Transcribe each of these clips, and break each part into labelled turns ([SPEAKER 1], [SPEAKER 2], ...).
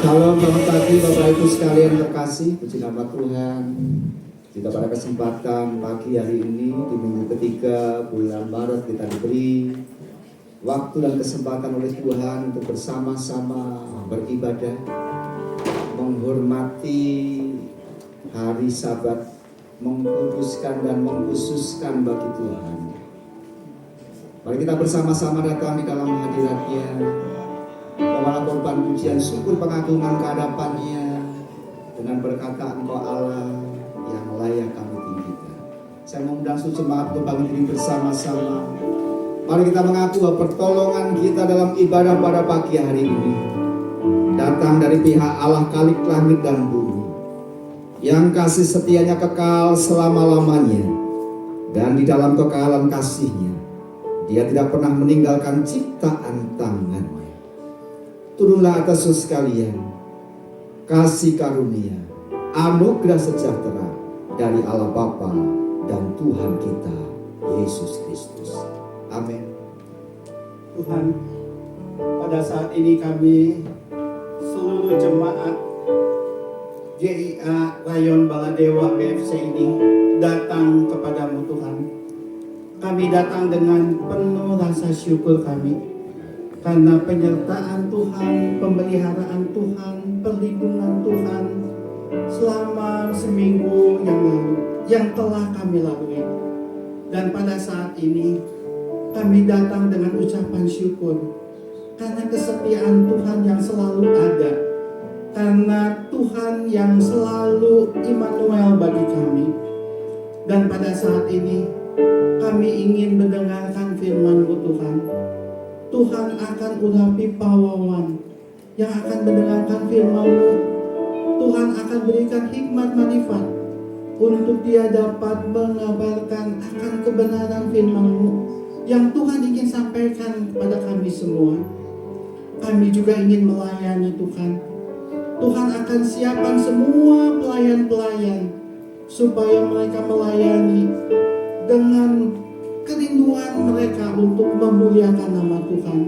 [SPEAKER 1] Shalom, selamat pagi Bapak Ibu sekalian terkasih. Puji nama Tuhan. Kita pada kesempatan pagi hari ini di minggu ketiga bulan Maret kita diberi waktu dan kesempatan oleh Tuhan untuk bersama-sama beribadah, menghormati hari Sabat, mengkuduskan dan mengkhususkan bagi Tuhan. Mari kita bersama-sama datang di dalam hadirat-Nya, membawa korban pujian syukur pengagungan kehadapan-Nya dengan berkata, Engkau Allah yang layak kami tinggikan. Saya mengundang jemaat untuk bangun diri bersama-sama. Mari kita mengaku bahwa pertolongan kita dalam ibadah pada pagi hari ini datang dari pihak Allah Khalik langit dan bumi, yang kasih setianya kekal selama-lamanya, dan di dalam kekekalan kasih-Nya Dia tidak pernah meninggalkan ciptaan tangan-Nya. Turunlah atas sekalian kasih karunia, anugerah sejahtera dari Allah Bapa dan Tuhan kita Yesus Kristus. Amin.
[SPEAKER 2] Tuhan, pada saat ini kami seluruh jemaat JIA Rayon Baladewa BFC ini datang kepadamu Tuhan. Kami datang dengan penuh rasa syukur kami karena penyertaan Tuhan, pemeliharaan Tuhan, perlindungan Tuhan selama seminggu yang lalu, yang telah kami lalui. Dan pada saat ini kami datang dengan ucapan syukur karena kesetiaan Tuhan yang selalu ada, karena Tuhan yang selalu Immanuel bagi kami. Dan pada saat ini kami ingin mendengarkan firman-Mu Tuhan. Tuhan akan urapi pawawan yang akan mendengarkan firman-Mu. Tuhan akan berikan hikmat marifat untuk dia dapat mengabarkan akan kebenaran firman-Mu yang Tuhan ingin sampaikan kepada kami semua. Kami juga ingin melayani Tuhan. Tuhan akan siapkan semua pelayan-pelayan supaya mereka melayani dengan kerinduan mereka untuk memuliakan nama Tuhan.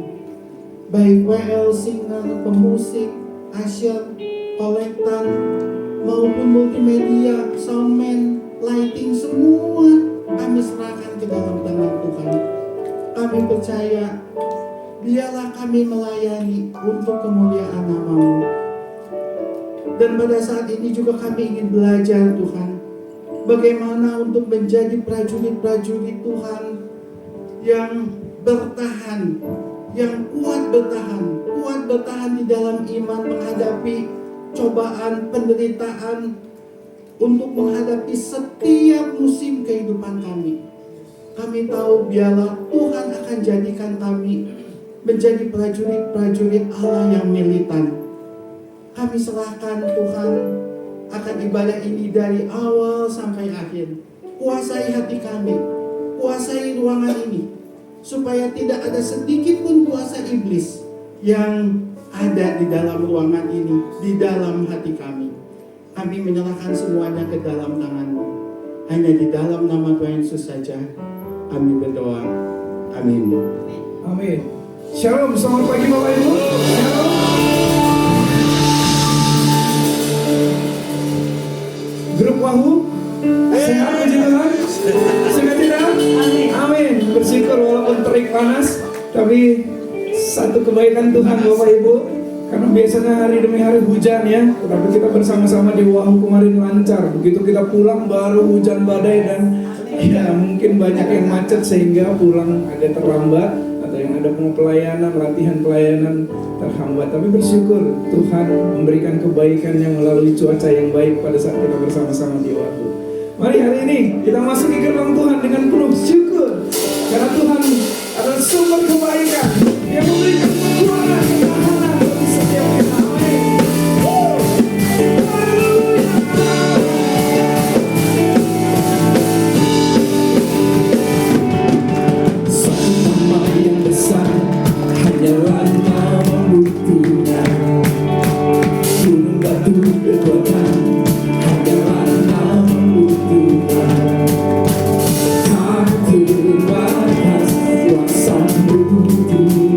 [SPEAKER 2] Baik WL, singer, pemusik, usher, kolektan, maupun multimedia, soundman, lighting, semua kami serahkan ke dalam tangan Tuhan. Kami percaya, biarlah kami melayani untuk kemuliaan nama-Mu. Dan pada saat ini juga kami ingin belajar Tuhan, bagaimana untuk menjadi prajurit-prajurit Tuhan yang bertahan, yang kuat bertahan di dalam iman menghadapi cobaan, penderitaan, untuk menghadapi setiap musim kehidupan kami. Kami tahu biarlah Tuhan akan jadikan kami menjadi prajurit-prajurit Allah yang militan. Kami serahkan Tuhan akan ibadah ini dari awal sampai akhir. Kuasai hati kami, kuasai ruangan ini, supaya tidak ada sedikit pun kuasa iblis yang ada di dalam ruangan ini, di dalam hati kami. Kami menyerahkan semuanya ke dalam tangan-Mu. Hanya di dalam nama Tuhan Yesus saja kami berdoa. Amin.
[SPEAKER 3] Amin. Shalom, selamat pagi Bapak Ibu. Shalom. Grup Wahyu, sehat puji Tuhan? Sehat tidak? Amin. Bersyukur walaupun terik panas, tapi satu kebaikan Tuhan Bapak Ibu. Karena biasanya hari demi hari hujan ya, tetapi kita bersama-sama di Wahyu kemarin lancar. Begitu kita pulang baru hujan badai dan ya mungkin banyak yang macet sehingga pulang agak terlambat, atau yang ada pelayanan, latihan pelayanan terhambat. Tapi bersyukur Tuhan memberikan kebaikannya melalui cuaca yang baik pada saat kita bersama-sama di Wahyu. Mari hari ini kita masuk ke gerbang Tuhan dengan penuh syukur, karena Tuhan adalah sumber kebaikan yang memberikan kekuatan, ketahanan bagi setiap kita. Satu nama yang besar hanyalah nama-Mu Tuhan. Gunung batu kekuatan hanyalah nama-Mu Tuhan. Tak terbatas kuasa-Mu Tuhan.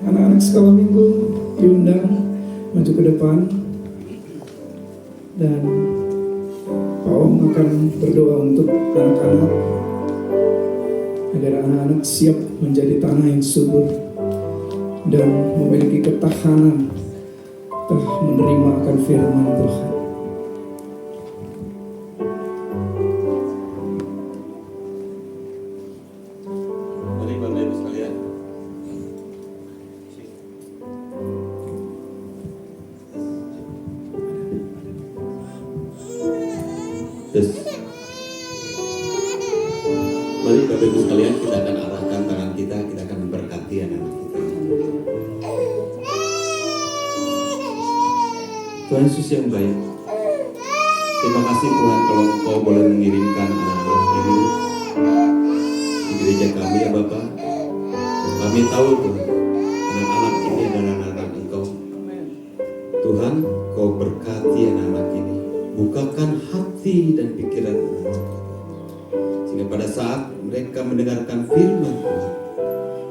[SPEAKER 3] Anak-anak sekolah minggu diundang maju ke depan, dan Pak Om akan berdoa untuk anak-anak agar anak-anak siap menjadi tanah yang subur dan memiliki ketahanan telah menerima akan firman Tuhan.
[SPEAKER 4] Mari Bapak Ibu sekalian. Mari Bapak Ibu sekalian, kita akan arahkan tangan kita akan memberkati anak-anak kita. Tuhan Yesus yang baik, terima kasih Tuhan kalau Engkau boleh mengirimkan anak-anak ini di gereja kami ya Bapak. Kami tahu Tuhan, anak-anak ini adalah anak-anak Engkau. Tuhan, Kau berkati anak-anak ini, bukakan hati dan pikiran anak-anak, sehingga pada saat mereka mendengarkan firman Tuhan,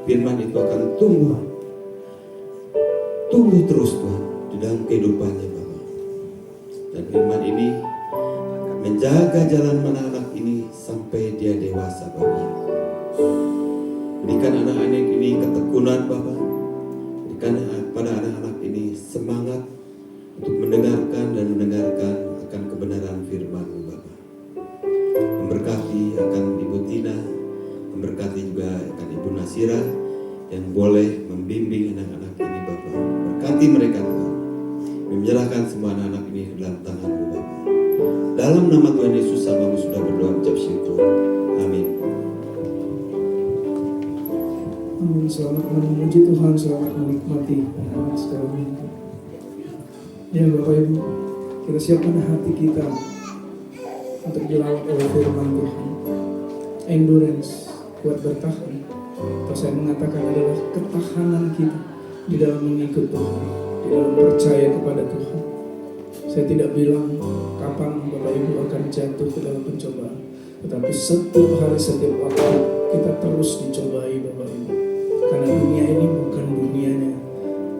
[SPEAKER 4] firman itu akan tumbuh terus Tuhan di dalam kehidupannya Bapak. Dan firman ini menjaga jalan anak-anak ini sampai dia dewasa Bapak. Berikan anak-anak ini ketekunan Bapak. Berikan pada anak-anak ini semangat untuk mendengarkan akan kebenaran firman-Mu Bapak. Memberkati akan Ibu Tina, memberkati juga akan Ibu Nasira, dan boleh membimbing anak-anak ini Bapak. Berkati mereka Tuhan. Menyerahkan semua anak-anak ini ke dalam tangan-Mu Bapak. Dalam nama Tuhan Yesus hamba-Mu sudah berdoa ucap syukur. Amin.
[SPEAKER 3] Amin. Selamat memuji Tuhan, selamat menikmati sekali minggu. Ya Bapak Ibu, kita siapkan hati kita untuk dilawat oleh firman Tuhan. Endurance, kuat bertahan, atau saya mengatakan adalah ketahanan kita di dalam mengikut Tuhan, di dalam percaya kepada Tuhan. Saya tidak bilang kapan Bapak Ibu akan jatuh ke dalam pencobaan, tetapi setiap hari, setiap waktu kita terus dicobai Bapak Ibu. Karena dunia ini bukan dunianya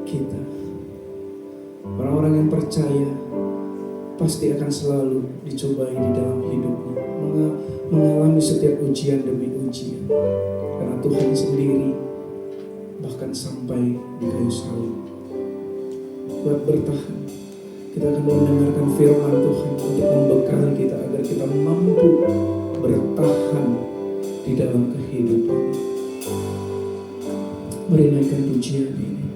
[SPEAKER 3] kita. Orang-orang yang percaya pasti akan selalu dicobai di dalam hidupnya, mengalami setiap ujian demi ujian. Karena Tuhan sendiri bahkan sampai di kayu salib. Buat bertahan, kita akan mendengarkan firman Tuhan untuk membekali kita agar kita mampu bertahan di dalam kehidupan. Mari naikkan pujian ini.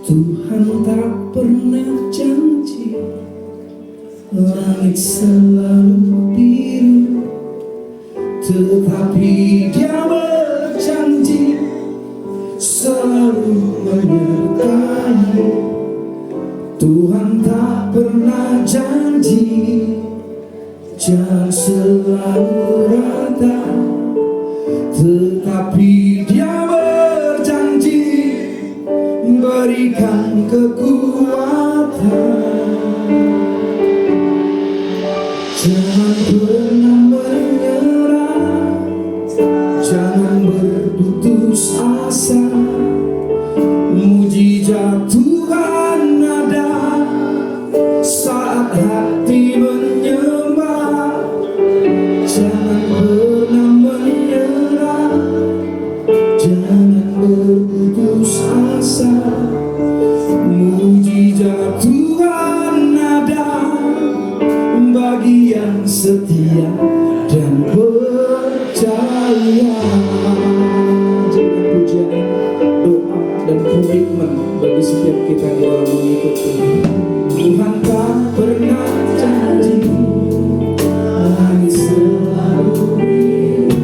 [SPEAKER 3] Tuhan tak pernah janji langit selalu biru, tetapi Dia berjanji selalu menyertai. Tuhan tak pernah janji jalan selalu rata, tetapi Dia berjanji berikan kekuatan. Jangan pernah menyerah, jangan berputus asa. Mujizat Tuhan ada saat hati menyembah. Jangan pernah menyerah, jangan berputus asa. Mujizat Tuhan ada bagi yang setia dan percaya. Jangan pujian, doa dan komitmen bagi setiap kita di dalam mengikut Tuhan. Tuhan tak pernah janji langit selalu biru,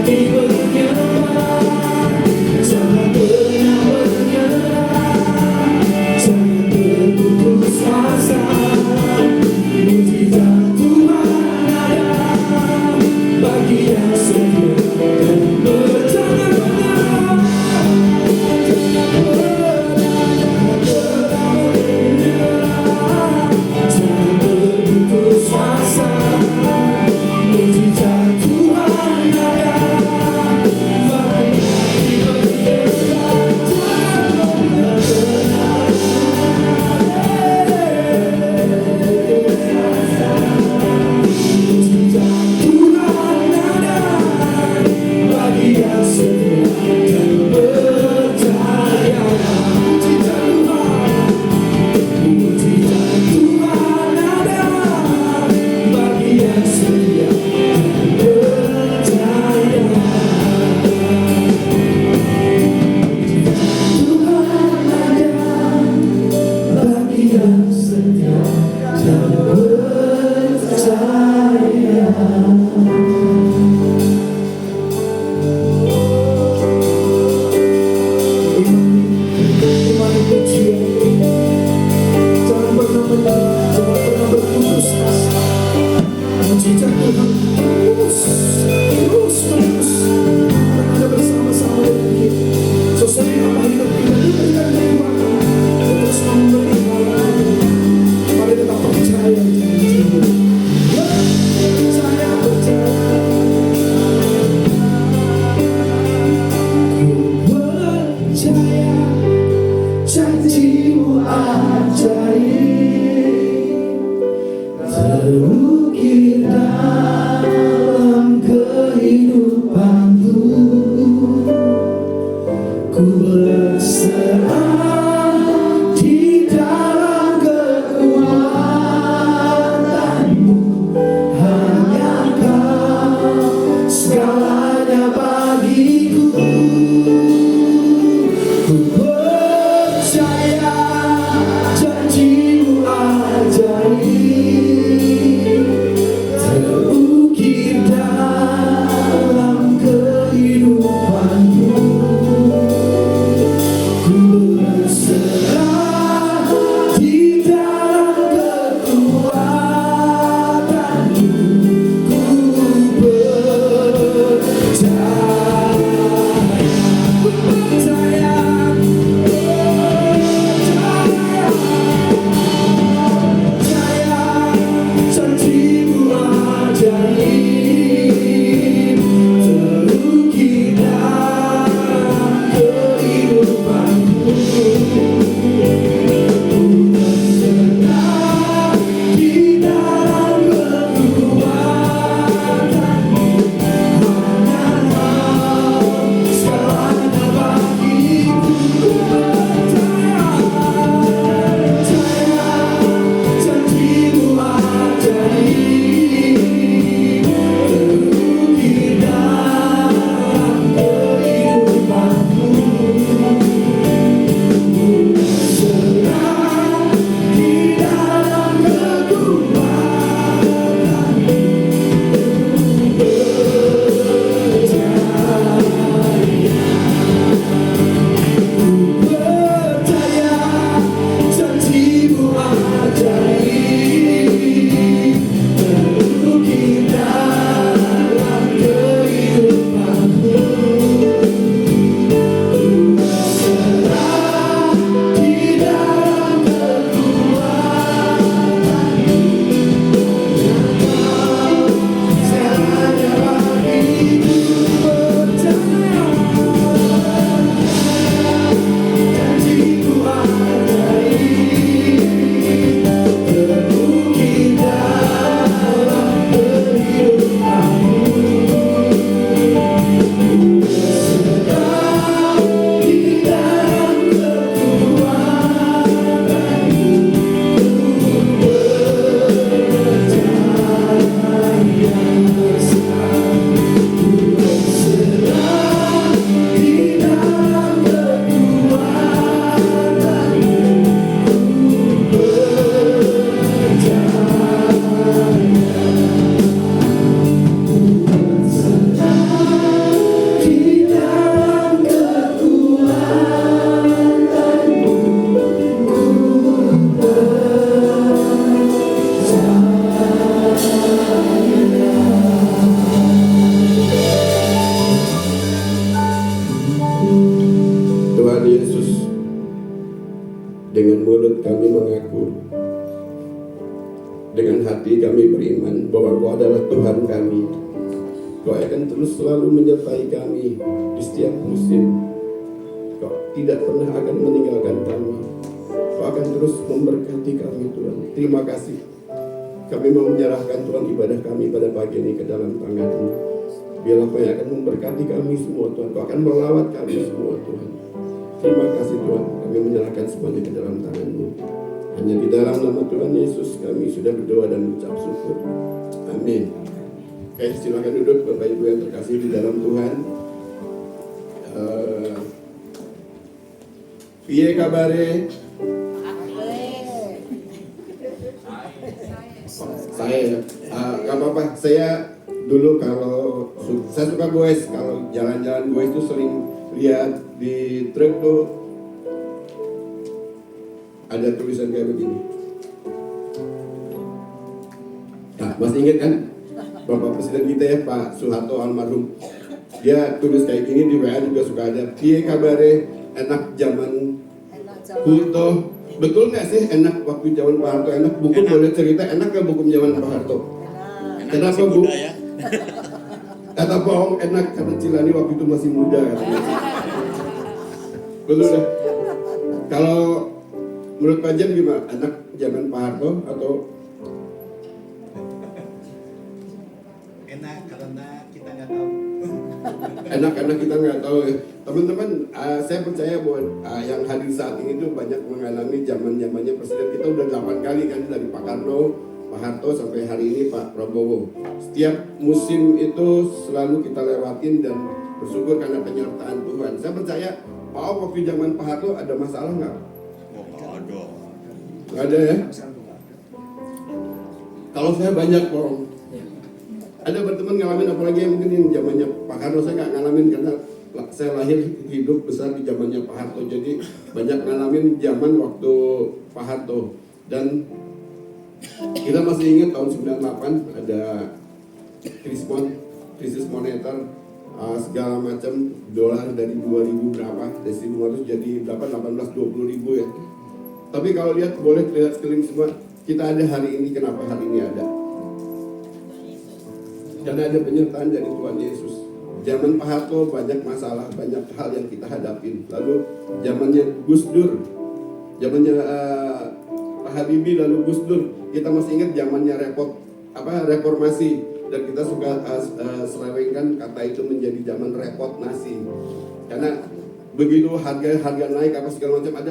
[SPEAKER 3] hati bergerak, jangan pernah menyerah, jangan berputus asa. Mujizat Tuhan ada bagi yang setia dan berjalan benar. Jangan pernah menyerah, jangan berputus asa. Mujizat Tuhan ada bagi yang bergerak, jangan pernah menyerah. Mujizat Tuhan ada
[SPEAKER 5] mulut kami mengaku, dengan hati kami beriman bahwa Engkau adalah Tuhan kami. Kau akan terus selalu menyertai kami di setiap musim. Kau tidak pernah akan meninggalkan kami. Kau akan terus memberkati kami, Tuhan. Terima kasih. Kami mau menyerahkan Tuhan ibadah kami pada pagi ini ke dalam tangan-Mu. Biarlah Kau yang akan memberkati kami semua, Tuhan. Kau akan melawat kami semua, Tuhan. Terima kasih, Tuhan. Kami menyerahkan semuanya ke dalam tangan-Mu. Hanya di dalam nama Tuhan Yesus kami sudah berdoa dan mengucap syukur. Amin. Oke, silakan duduk Bapak Ibu yang terkasih di dalam Tuhan. Piye kabare? Saya gak apa-apa. Saya dulu kalau saya suka goes, kalau jalan-jalan goes itu sering lihat di truk tuh ada tulisan kayak begini. Nah, masih ingat kan Bapak Presiden kita ya, Pak Soeharto almarhum. Dia tulis kayak gini di WA juga suka ada. Piye kabare, enak zaman Kuto. Betul nggak sih enak waktu zaman Pak Harto enak? Buku boleh cerita enak nggak buku zaman Pak Harto? Kenapa Bu? Kata Pak Om enak karena Cilani waktu itu masih muda katanya. Betul deh. Kalau menurut Pak Jan gimana? Enak zaman Pak Harto atau
[SPEAKER 2] Enak karena kita nggak tahu.
[SPEAKER 5] enak karena kita nggak tahu ya. Teman-teman, saya percaya bahwa yang hadir saat ini tuh banyak mengalami zaman-zamannya presiden kita udah 8 kali kan, dari Pak Karno, Pak Harto sampai hari ini Pak Prabowo. Setiap musim itu selalu kita lewatin dan bersyukur karena penyertaan Tuhan. Saya percaya Pak Om waktu zaman Pak Harto ada masalah nggak? Nggak ada ya? Kalau saya banyak Pak Om. Ada berteman ngalamin, apalagi yang mungkin yang zamannya Pak Karno saya nggak ngalamin karena saya lahir hidup besar di zamannya Pak Harto, jadi banyak ngalamin zaman waktu Pak Harto. Dan kita masih ingat tahun 98 ada krisis moneter, segala macam, dolar dari 2000 berapa, dari 1.500 jadi berapa, 18-20 ribu ya. Tapi kalau lihat, boleh lihat sekeliling semua, kita ada hari ini. Kenapa hari ini ada? Karena ada penyertaan dari Tuhan Yesus. Zaman Pak Harto banyak masalah, banyak hal yang kita hadapin. Lalu zamannya Gus Dur, zamannya Pak Habibie, lalu Gus Dur. Kita masih ingat zamannya reformasi, dan kita suka selewengkan kata itu menjadi zaman repot nasi. Karena begitu harga naik apa segala macam, ada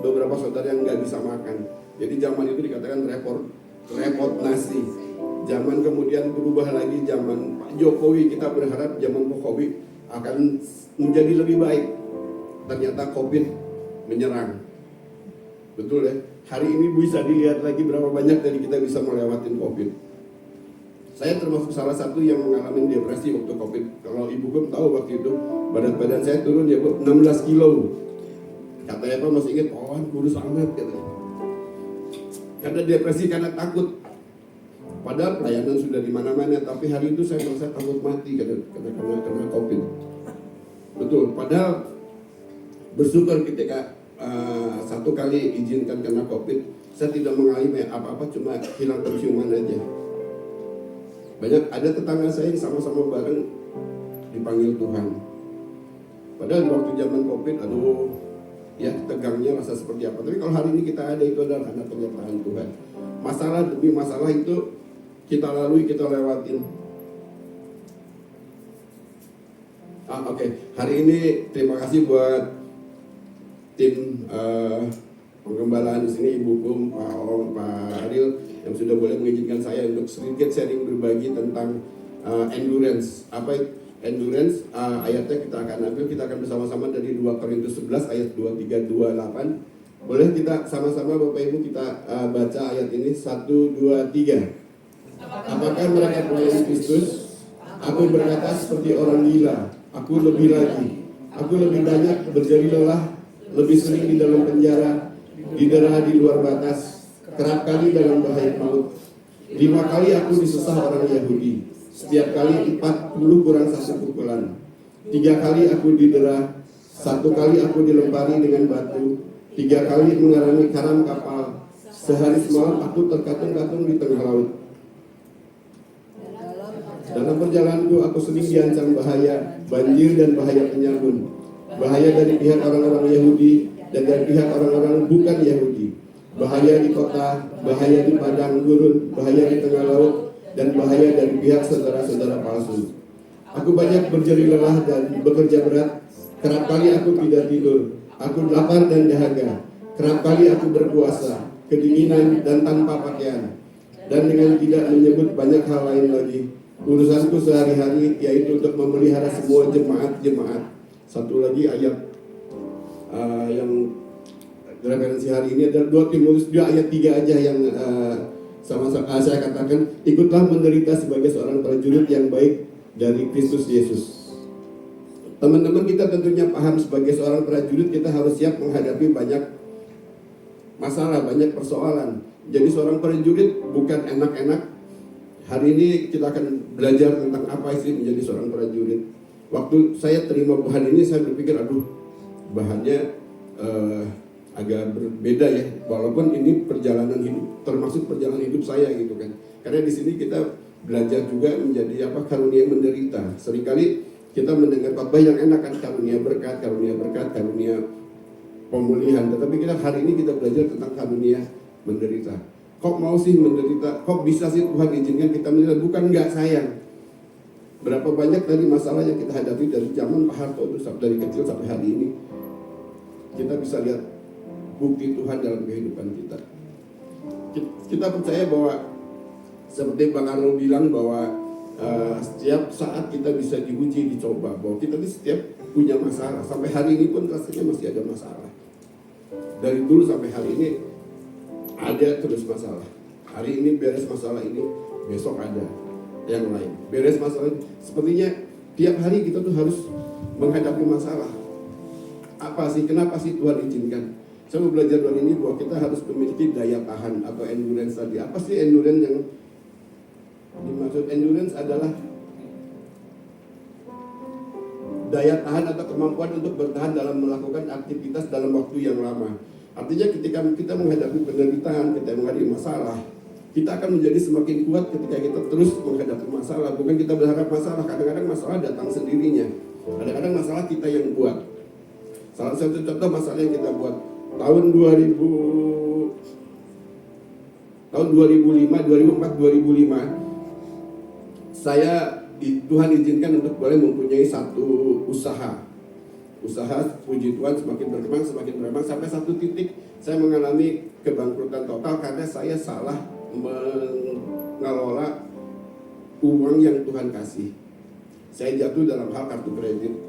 [SPEAKER 5] beberapa saudara yang nggak bisa makan. Jadi zaman itu dikatakan repot nasi. Zaman kemudian berubah lagi, zaman Pak Jokowi, kita berharap zaman Jokowi akan menjadi lebih baik. Ternyata COVID menyerang. Betul ya? Hari ini bisa dilihat lagi berapa banyak dari kita bisa melewati COVID. Saya termasuk salah satu yang mengalami depresi waktu COVID. Kalau Ibu Gem tahu waktu itu, badan saya turun ya 16 kilo. Katanya Pak masih ingat, oh kurus amat katanya. Karena depresi, karena takut. Padahal pelayanan sudah di mana-mana, tapi hari itu saya merasa takut mati karena COVID. Betul. Padahal bersyukur ketika satu kali izinkan karena COVID, saya tidak mengalami apa-apa, cuma hilang penciuman aja. Banyak ada tetangga saya yang sama-sama bareng dipanggil Tuhan. Padahal waktu zaman COVID, aduh, ya tegangnya rasa seperti apa. Tapi kalau hari ini kita ada, itu adalah karena penyertaan Tuhan. Masalah demi masalah itu kita lalui, kita lewatin. Oke. Hari ini terima kasih buat tim pengembalaan di sini, Ibu Kum, Pak Om, Pak Ariel, yang sudah boleh mengizinkan saya untuk sedikit sharing berbagi tentang endurance. Apa endurance? Ayatnya kita akan ambil, kita akan bersama-sama dari 2 Korintus 11 ayat 23-28. Boleh kita sama-sama Bapak Ibu kita baca ayat ini 1, 2, 3. Apakah mereka melayani Kristus? Aku berkata seperti orang gila. Aku lebih lagi. Aku lebih banyak berjadi lelah, lebih sering di dalam penjara, didera di luar batas, kerap kali dalam bahaya maut. 5 kali aku disusah orang Yahudi. Setiap kali 40 kurang 1 pukulan. 3 kali aku didera. 1 kali aku dilempari dengan batu. 3 kali mengalami karam kapal. Sehari semalam aku terkatung-katung di tengah laut. Dalam perjalananku aku sering diancam bahaya, banjir dan bahaya penyambun. Bahaya dari pihak orang-orang Yahudi dan dari pihak orang-orang bukan Yahudi. Bahaya di kota, bahaya di padang gurun, bahaya di tengah laut, dan bahaya dari pihak saudara-saudara palsu. Aku banyak berjeri lelah dan bekerja berat. Kerap kali aku tidak tidur. Aku lapar dan dahaga. Kerap kali aku berpuasa, kedinginan dan tanpa pakaian. Dan dengan tidak menyebut banyak hal lain lagi. Urusanku sehari-hari yaitu untuk memelihara semua jemaat-jemaat. Satu lagi ayat yang referensi hari ini adalah 2 Timotius 2 ayat 3 aja yang sama-sama saya katakan, ikutlah menderita sebagai seorang prajurit yang baik dari Kristus Yesus. Teman-teman, kita tentunya paham sebagai seorang prajurit kita harus siap menghadapi banyak masalah, banyak persoalan. Jadi seorang prajurit bukan enak-enak. Hari ini kita akan belajar tentang apa sih menjadi seorang prajurit. Waktu saya terima bahan ini saya berpikir, aduh, bahannya agak berbeda ya. Walaupun ini perjalanan hidup, termasuk perjalanan hidup saya gitu kan. Karena di sini kita belajar juga menjadi karunia menderita. Seringkali kita mendengar khotbah yang enak kan, karunia berkat, karunia pemulihan. Tetapi kita hari ini kita belajar tentang karunia menderita. Kok mau sih menderita? Kok bisa sih Tuhan izinkan kita menderita? Bukan nggak sayang. Berapa banyak tadi masalah yang kita hadapi dari zaman Pak Harto itu dari kecil sampai hari ini. Kita bisa lihat bukti Tuhan dalam kehidupan kita. Kita percaya bahwa seperti Bang Arno bilang bahwa setiap saat kita bisa diuji, dicoba. Bahwa kita ini setiap punya masalah. Sampai hari ini pun rasanya masih ada masalah. Dari dulu sampai hari ini ada terus masalah. Hari ini beres masalah ini, besok ada yang lain. Beres masalah ini. Sepertinya tiap hari kita tuh harus menghadapi masalah. Apa sih, kenapa sih Tuhan izinkan? Saya mau belajar dari ini bahwa kita harus memiliki daya tahan atau endurance tadi. Apa sih endurance yang dimaksud? Endurance adalah daya tahan atau kemampuan untuk bertahan dalam melakukan aktivitas dalam waktu yang lama. Artinya ketika kita menghadapi penderitaan, kita menghadapi masalah, kita akan menjadi semakin kuat ketika kita terus menghadapi masalah. Bukan kita berharap masalah, kadang-kadang masalah datang sendirinya. Kadang-kadang masalah kita yang buat. Salah satu contoh masalah yang kita buat tahun 2004, 2005, saya Tuhan izinkan untuk boleh mempunyai satu usaha. Puji Tuhan semakin berkembang sampai satu titik saya mengalami kebangkrutan total karena saya salah mengelola uang yang Tuhan kasih. Saya jatuh dalam hal kartu kredit.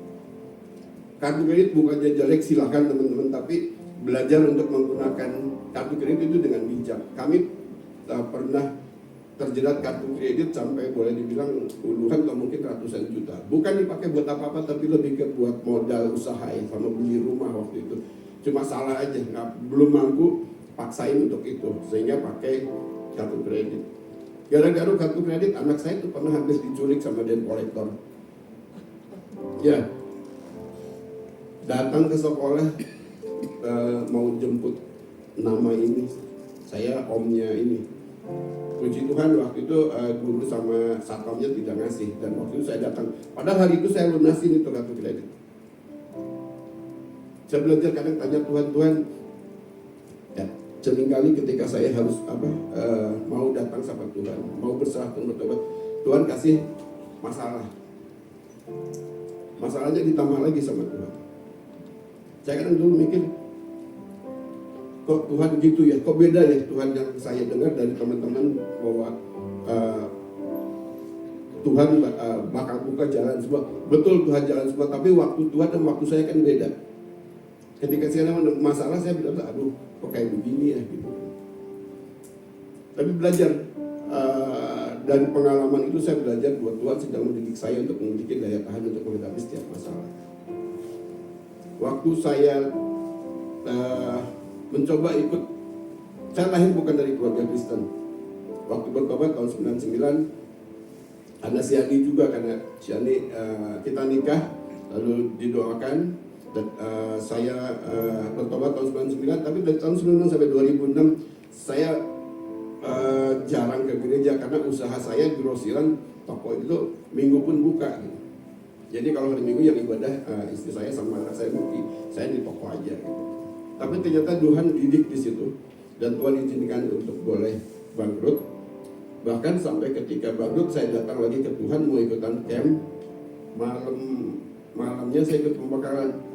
[SPEAKER 5] Kartu kredit bukannya jelek, silakan teman-teman, tapi belajar untuk menggunakan kartu kredit itu dengan bijak. Kami pernah terjerat kartu kredit sampai boleh dibilang puluhan atau mungkin ratusan juta. Bukan dipakai buat apa-apa, tapi lebih ke buat modal usaha ya, sama beli rumah waktu itu. Cuma salah aja, belum mampu paksain untuk itu, sehingga pakai kartu kredit. Gara-gara kartu kredit, anak saya itu pernah habis diculik sama debt collector. Ya, datang ke sekolah mau jemput nama ini, saya omnya ini. Puji Tuhan waktu itu guru sama satpamnya tidak ngasih, dan waktu itu saya datang. Padahal hari itu saya lunasin itu kartu kredit. Saya belajar kadang tanya Tuhan, ya, seringkali ketika saya harus mau datang sama Tuhan, mau berserah bertobat, Tuhan kasih masalah. Masalahnya ditambah lagi sama Tuhan. Saya kadang dulu mikir, kok Tuhan gitu ya, kok beda ya Tuhan yang saya dengar dari teman-teman bahwa Tuhan bakal buka jalan semua. Betul, Tuhan jalan semua, tapi waktu Tuhan dan waktu saya kan beda. Ketika saya ada masalah, saya bilang, aduh kok kayak begini ya gitu. Tapi belajar dari pengalaman itu, saya belajar bahwa Tuhan sedang mendidik saya untuk memiliki daya tahan untuk menghadapi setiap masalah. Waktu saya mencoba ikut, saya lahir bukan dari keluarga Kristen. Waktu bertobat tahun 99, ada si Ani juga, karena si Ani kita nikah, lalu didoakan, Dan saya bertobat tahun 99, tapi dari tahun 96 sampai 2006 saya jarang ke gereja karena usaha saya grosiran, toko itu minggu pun buka gitu. Jadi kalau hari Minggu yang ibadah istri saya sama anak saya saya di toko aja gitu. Tapi ternyata Tuhan didik di situ dan Tuhan izinkan untuk boleh bangkrut. Bahkan sampai ketika bangkrut saya datang lagi ke Tuhan mau ikutan camp. Malamnya saya ikut pembakaran.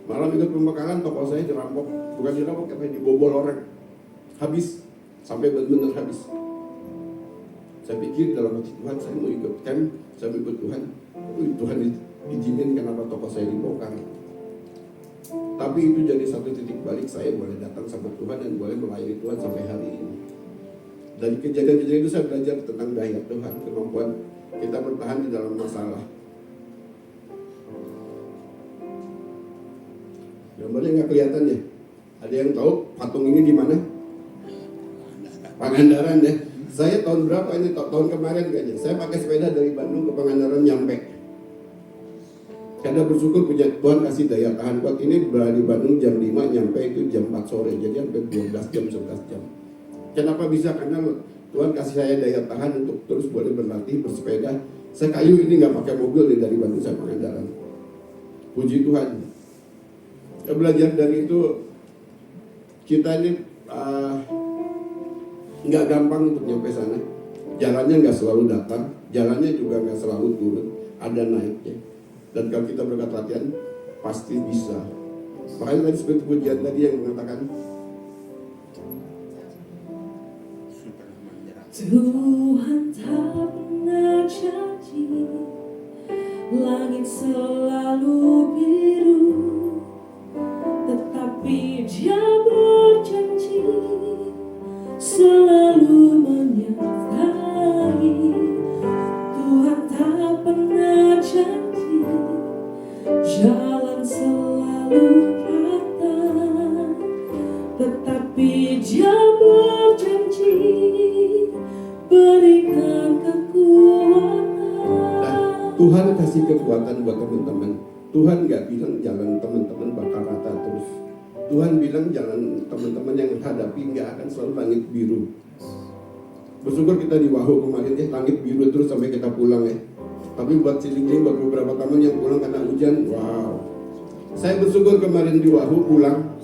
[SPEAKER 5] Malam ikut pembakaran, toko saya dirampok, bukan dirampok, tapi dibobol orang. Habis, sampai benar-benar habis. Saya pikir dalam hati Tuhan, saya mau ikut camp, saya mau ikut Tuhan. Tuhan izinin kenapa toko saya dibongkar. Tapi itu jadi satu titik balik, saya boleh datang sama Tuhan dan boleh melayani Tuhan sampai hari ini. Dan kejadian-kejadian itu saya belajar tentang daya Tuhan, kemampuan kita bertahan di dalam masalah. Gambarnya nggak kelihatan ya. Ada yang tahu patung ini di mana? Pangandaran ya. Saya tahun berapa ini? Tahun kemarin kayaknya. Saya pakai sepeda dari Bandung ke Pangandaran nyampe. Karena bersyukur punya Tuhan kasih daya tahan kuat. Ini berada di Bandung jam 5, nyampe itu jam 4 sore. Jadi hampir 12 jam, 11 jam. Kenapa bisa? Karena Tuhan kasih saya daya tahan untuk terus boleh berlatih, bersepeda. Saya kayu ini nggak pakai mobil nih dari Bandung sampai Pangandaran. Puji Tuhan. Saya belajar dari itu, kita ini nggak gampang untuk nyampe sana. Jalannya nggak selalu datar, jalannya juga nggak selalu turun, ada naiknya. Dan kalau kita berkat latihan, pasti bisa. Makanya tadi seperti pujian tadi yang mengatakan,
[SPEAKER 6] Tuhan tak pernah janji, langit selalu biru, tetapi Dia berjanji selalu menyertai. Tuhan tak pernah janji, jalan selalu rata, tetapi Dia berjanji berikan kekuatan.
[SPEAKER 5] nah, Tuhan kasih kekuatan buat teman-teman. Tuhan nggak bilang jalan teman-teman bakal rata terus. Tuhan bilang jalan teman-teman yang hadapi nggak akan selalu langit biru. Bersyukur kita di Wahoo kemarin ya, langit biru terus sampai kita pulang ya. Tapi buat Cilingling, buat beberapa teman yang pulang karena hujan, wow. Saya bersyukur kemarin di Wahoo pulang.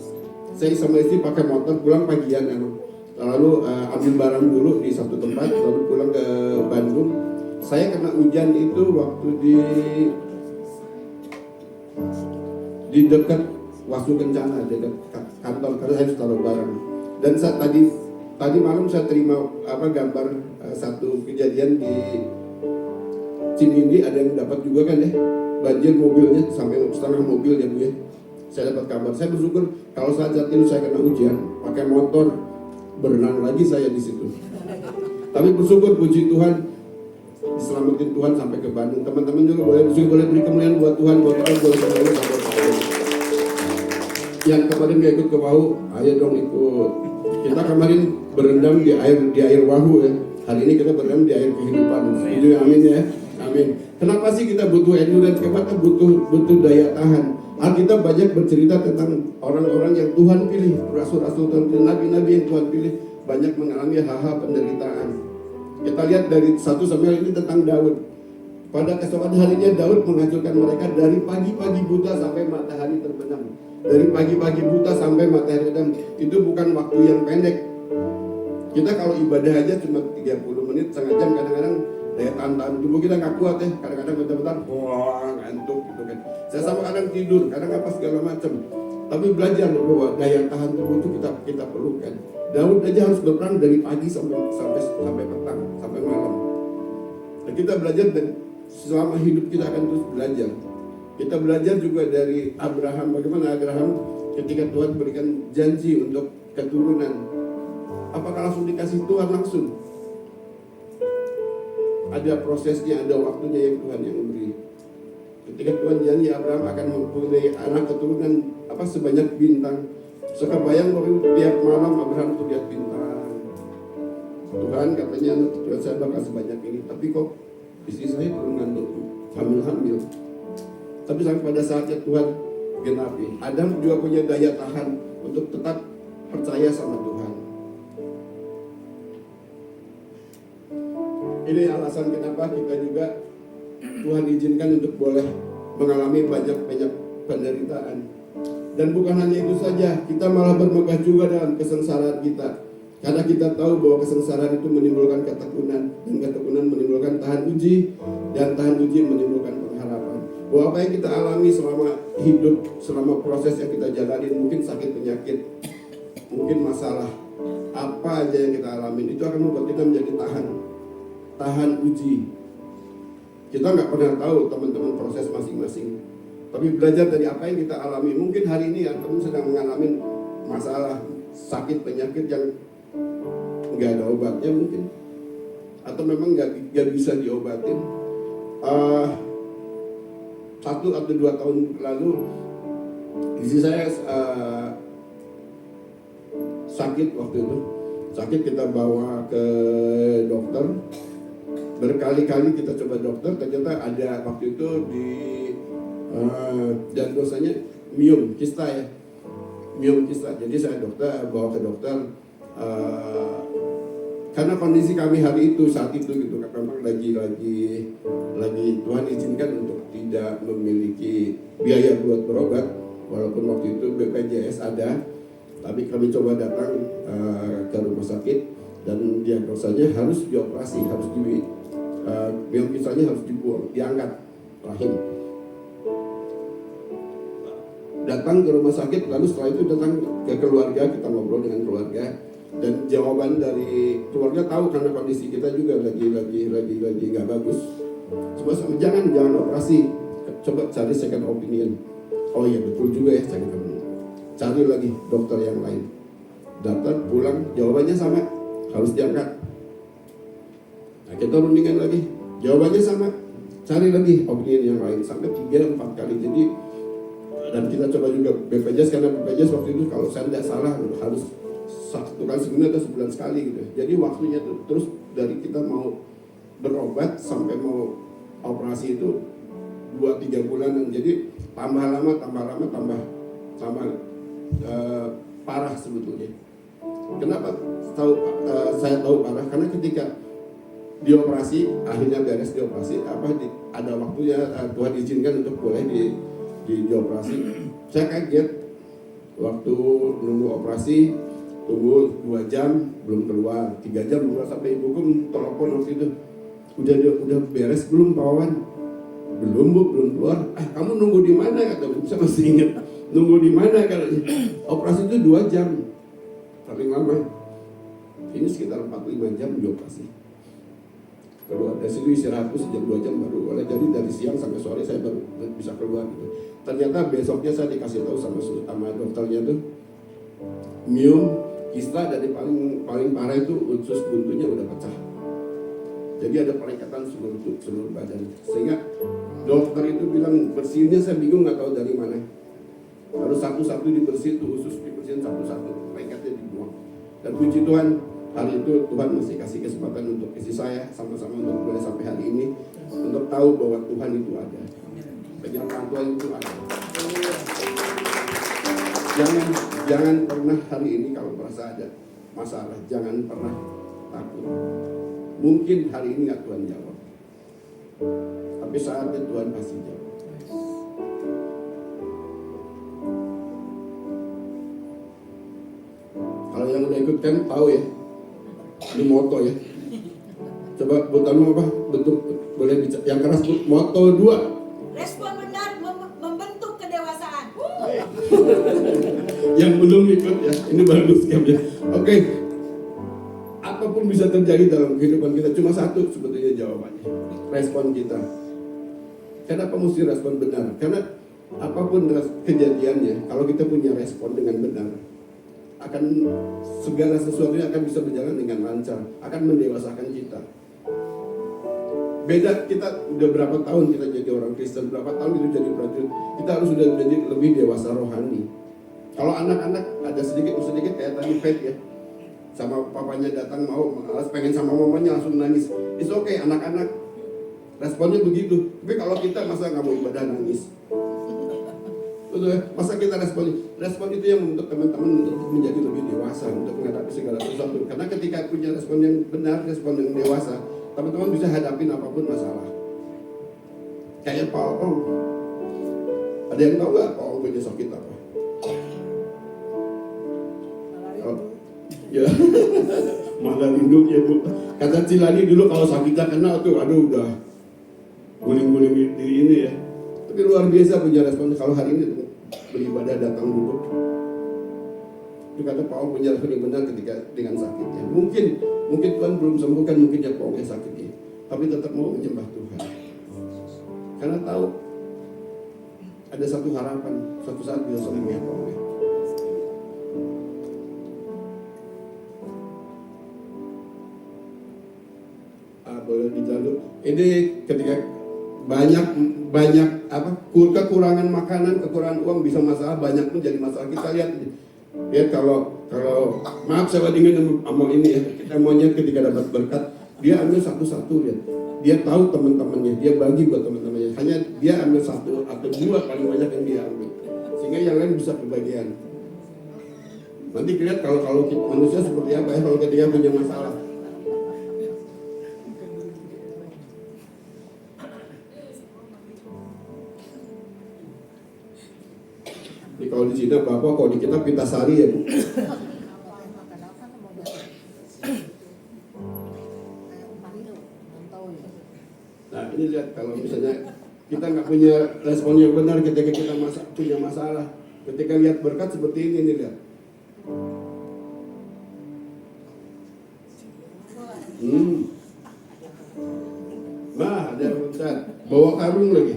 [SPEAKER 5] Saya sama istri pakai motor pulang pagian emang. Lalu ambil barang dulu di satu tempat, lalu pulang ke Bandung. Saya kena hujan itu waktu di dekat Wastu Kencana, dekat kantor karena saya harus taruh barang. Dan saat tadi malam saya terima gambar satu kejadian di Cinindi, ada yang dapat juga kan ya, banjir mobilnya sampai setengah mobil ya Bu ya. Saya dapat kabar. Saya bersyukur kalau saat itu saya kena hujan, pakai motor berenang lagi saya di situ. Tapi bersyukur puji Tuhan diselamatin Tuhan sampai ke Bandung. Teman-teman juga boleh beri kemuliaan buat Tuhan, buat Tuhan boleh sampai ke Bandung. Yang kemarin gak ikut ke Wahoo, ayo dong ikut. Kita kemarin berendam di air Wahoo ya. Hari ini kita berendam di air kehidupan. Itu ya, amin ya. Amin. Kenapa sih kita butuh endurance? Kita butuh daya tahan. Alkitab banyak bercerita tentang orang-orang yang Tuhan pilih, rasul-rasul Tuhan, nabi-nabi yang Tuhan pilih banyak mengalami hal-hal penderitaan. Kita lihat dari 1 Samuel ini tentang Daud. Pada keesokan harinya Daud menghancurkan mereka dari pagi-pagi buta sampai matahari terbenam. Dari pagi-pagi buta sampai matahari terbenam. Itu bukan waktu yang pendek. Kita kalau ibadah aja cuma 30 menit, setengah jam, kadang-kadang daya tahan tubuh kita nggak kuat ya. Kadang-kadang bentar-bentar wah ngantuk gitu kan. Saya sama kadang tidur, kadang apa segala macam. Tapi belajar bahwa daya tahan tubuh itu kita perlukan. Daud aja harus berperang dari pagi sampai petang, sampai malam. Dan kita belajar dan selama hidup kita akan terus belajar. Kita belajar juga dari Abraham, bagaimana Abraham ketika Tuhan berikan janji untuk keturunan. Apakah langsung dikasih Tuhan langsung? Ada prosesnya, ada waktunya yang Tuhan yang beri. Ketika Tuhan janji Abraham akan mempunyai anak keturunan sebanyak bintang. Sekebayang waktu tiap malam Abraham tuh lihat bintang. Tuhan katanya Tuhan saya bakal sebanyak ini, tapi kok istri saya turun ngantuk, hamil. Tapi sampai pada saatnya Tuhan genapi. Adam juga punya daya tahan untuk tetap percaya sama Tuhan. Ini alasan kenapa kita juga Tuhan izinkan untuk boleh mengalami banyak penderitaan. Dan bukan hanya itu saja, kita malah bermegah juga dalam kesengsaraan kita. Karena kita tahu bahwa kesengsaraan itu menimbulkan ketekunan, dan ketekunan menimbulkan tahan uji, dan tahan uji menimbulkan pengharapan. Bahwa apa yang kita alami selama hidup, selama proses yang kita jalani, mungkin sakit penyakit, mungkin masalah, apa aja yang kita alami, itu akan membuat kita menjadi tahan uji. Kita nggak pernah tahu teman-teman proses masing-masing, tapi belajar dari apa yang kita alami. Mungkin hari ini ya teman sedang mengalami masalah sakit penyakit yang nggak ada obatnya mungkin, atau memang nggak bisa diobatin. 1 atau 2 tahun lalu istri saya sakit waktu itu. Sakit, kita bawa ke dokter. Berkali-kali kita coba dokter, ternyata ada waktu itu di diagnosanya miom kista ya. Miom kista. Jadi saya bawa ke dokter karena kondisi kami hari itu saat itu gitu, memang lagi Tuhan izinkan untuk tidak memiliki biaya buat berobat, walaupun waktu itu BPJS ada, tapi kami coba datang ke rumah sakit dan diagnosanya harus dioperasi, harus miom kistanya harus dibuang, diangkat rahim. Datang ke rumah sakit, lalu setelah itu datang ke keluarga, kita ngobrol dengan keluarga, dan jawaban dari keluarga tahu karena kondisi kita juga lagi nggak bagus. Cuma jangan operasi, coba cari second opinion. Oh iya betul juga ya, cari lagi dokter yang lain. Datang pulang jawabannya sama, harus diangkat. Nah, kita rundingan lagi, jawabannya sama, cari lagi opinion yang lain sampai 3-4 kali. Jadi dan kita coba juga BPJS, karena BPJS waktu itu kalau saya tidak salah harus 1 kali seminggu atau sebulan sekali gitu. Jadi waktunya tuh terus dari kita mau berobat sampai mau operasi itu 2-3 bulanan. Jadi tambah lama parah sebetulnya. Kenapa saya tahu parah? Karena ketika dioperasi, akhirnya beres dioperasi, ada waktunya Tuhan izinkan untuk boleh dioperasi. Saya kaget waktu nunggu operasi, tunggu 2 jam belum keluar, 3 jam belum keluar, sampai ibuku telepon waktu itu, udah beres belum Pak Wawan? Belum Bu, belum keluar. Kamu nunggu di mana? Kata saya masih ingat, nunggu di mana katanya. Operasi itu 2 jam paling lama. Ini sekitar 45 jam dioperasi. Keluar dari situ istirahat sejam 2 jam baru boleh. Jadi dari siang sampai sore saya baru bisa keluar gitu. Ternyata besoknya saya dikasih tahu sama dokternya tuh miom kista, dari paling parah itu usus buntunya udah pecah. Jadi ada perekatan seluruh badan. Sehingga dokter itu bilang bersihinnya saya bingung, nggak tahu dari mana. Harus satu-satu dibersihin, tuh usus dibersihin satu-satu, perekatnya dibuang. Dan puji Tuhan, hari itu Tuhan masih kasih kesempatan untuk istri saya sama-sama untuk boleh sampai hari ini untuk tahu bahwa Tuhan itu ada. Penyertaan Tuhan itu ada. Jangan pernah hari ini kalau merasa ada masalah, jangan pernah takut. Mungkin hari ini nggak Tuhan jawab, tapi saatnya Tuhan pasti jawab. Kalau yang udah ikut kan tahu ya, ini moto ya. Coba butanmu apa? Bentuk boleh bicara yang keras, moto 2.
[SPEAKER 7] Respon benar membentuk kedewasaan.
[SPEAKER 5] Yang belum ikut ya, ini bagus ya. Oke. Apapun bisa terjadi dalam kehidupan kita, cuma satu sebetulnya jawabannya, respon kita. Kenapa mesti respon benar? Karena apapun kejadiannya, kalau kita punya respon dengan benar, akan segala sesuatunya akan bisa berjalan dengan lancar, akan mendewasakan kita. Beda kita udah berapa tahun kita jadi orang Kristen, berapa tahun itu jadi prajurit, kita harus sudah menjadi lebih dewasa rohani. Kalau anak-anak ada sedikit kayak tadi Faith ya, sama papanya datang pengen sama mamanya langsung nangis. It's okay, anak-anak responnya begitu. Tapi kalau kita masa nggak mau ibadah nangis, Betul ya? Masa kita respon itu yang untuk teman-teman untuk menjadi lebih dewasa untuk menghadapi segala sesuatu. Karena ketika punya respon yang benar, respon yang dewasa, teman-teman bisa hadapin apapun masalah. Kayak Paul, ada yang tahu nggak Paul punya sakit apa? Oh, ya, malah lindung ya Bu. Kata Cilani dulu kalau sakitnya kena tuh, aduh udah guling-guling diri ini ya. Tapi luar biasa punya respon. Kalau hari ini tuh beribadah datang duduk. Itu kata Paul punya respon yang benar ketika dengan sakitnya. Mungkin Tuhan belum sembuhkan, mungkin ya Paul yang sakitnya, tapi tetap mau menyembah Tuhan. Karena tahu ada satu harapan, suatu saat bisa sembuh ya Paul. Boleh dijaluk. Ini ketika banyak apa kekurangan makanan, kekurangan uang bisa masalah, banyak pun jadi masalah. Kita lihat ya kalau maaf saya bandingin sama ini ya, kita maunya ketika dapat berkat dia ambil satu-satu lihat, dia tahu teman-temannya, dia bagi buat teman-temannya, hanya dia ambil satu atau dua paling banyak yang dia ambil, sehingga yang lain bisa kebagian. Nanti lihat kalau manusia seperti apa ya kalau ketika punya masalah. Kalau di sini Bapak, kalau di kita Pintasari ya Bu. Nah ini lihat kalau misalnya kita nggak punya respon yang benar ketika kita punya masalah, ketika lihat berkat seperti ini nih lihat. Nah ada berkat, bawa karung lagi.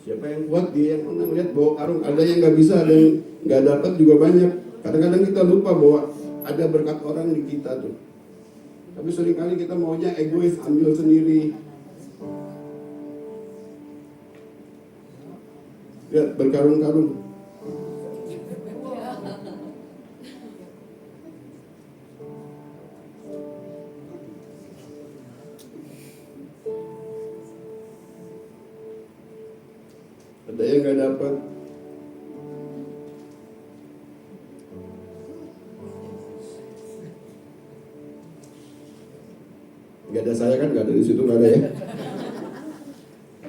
[SPEAKER 5] Siapa yang kuat dia yang menang, lihat bawa karung. Ada yang nggak bisa, ada yang nggak dapat juga banyak. Kadang-kadang kita lupa bahwa ada berkat orang di kita tuh. Tapi seringkali kita maunya egois, ambil sendiri. Lihat berkarung-karung. Ada yang nggak dapat. Nggak ada saya kan, nggak ada di situ, nggak ada ya.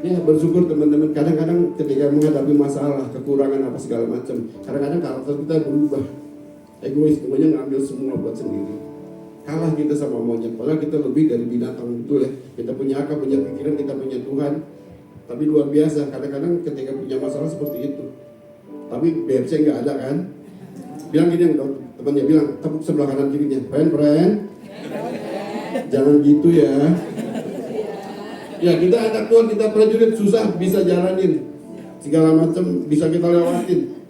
[SPEAKER 5] Ya bersyukur teman-teman. Kadang-kadang ketika menghadapi masalah, kekurangan apa segala macam, kadang-kadang karakter kita berubah. Egois, semuanya ngambil semua buat sendiri. Kalah kita sama monyet. Padahal kita lebih dari binatang, betul ya. Kita punya akal, punya pikiran, kita punya Tuhan. Tapi luar biasa, kadang-kadang ketika punya masalah seperti itu. Tapi BFC nggak ada kan? Bilang gini, temannya bilang, tepuk sebelah kanan kirinya. Friend, jangan gitu ya. Ya kita anak Tuhan, kita prajurit susah bisa jalanin. Segala macam bisa kita lewatin.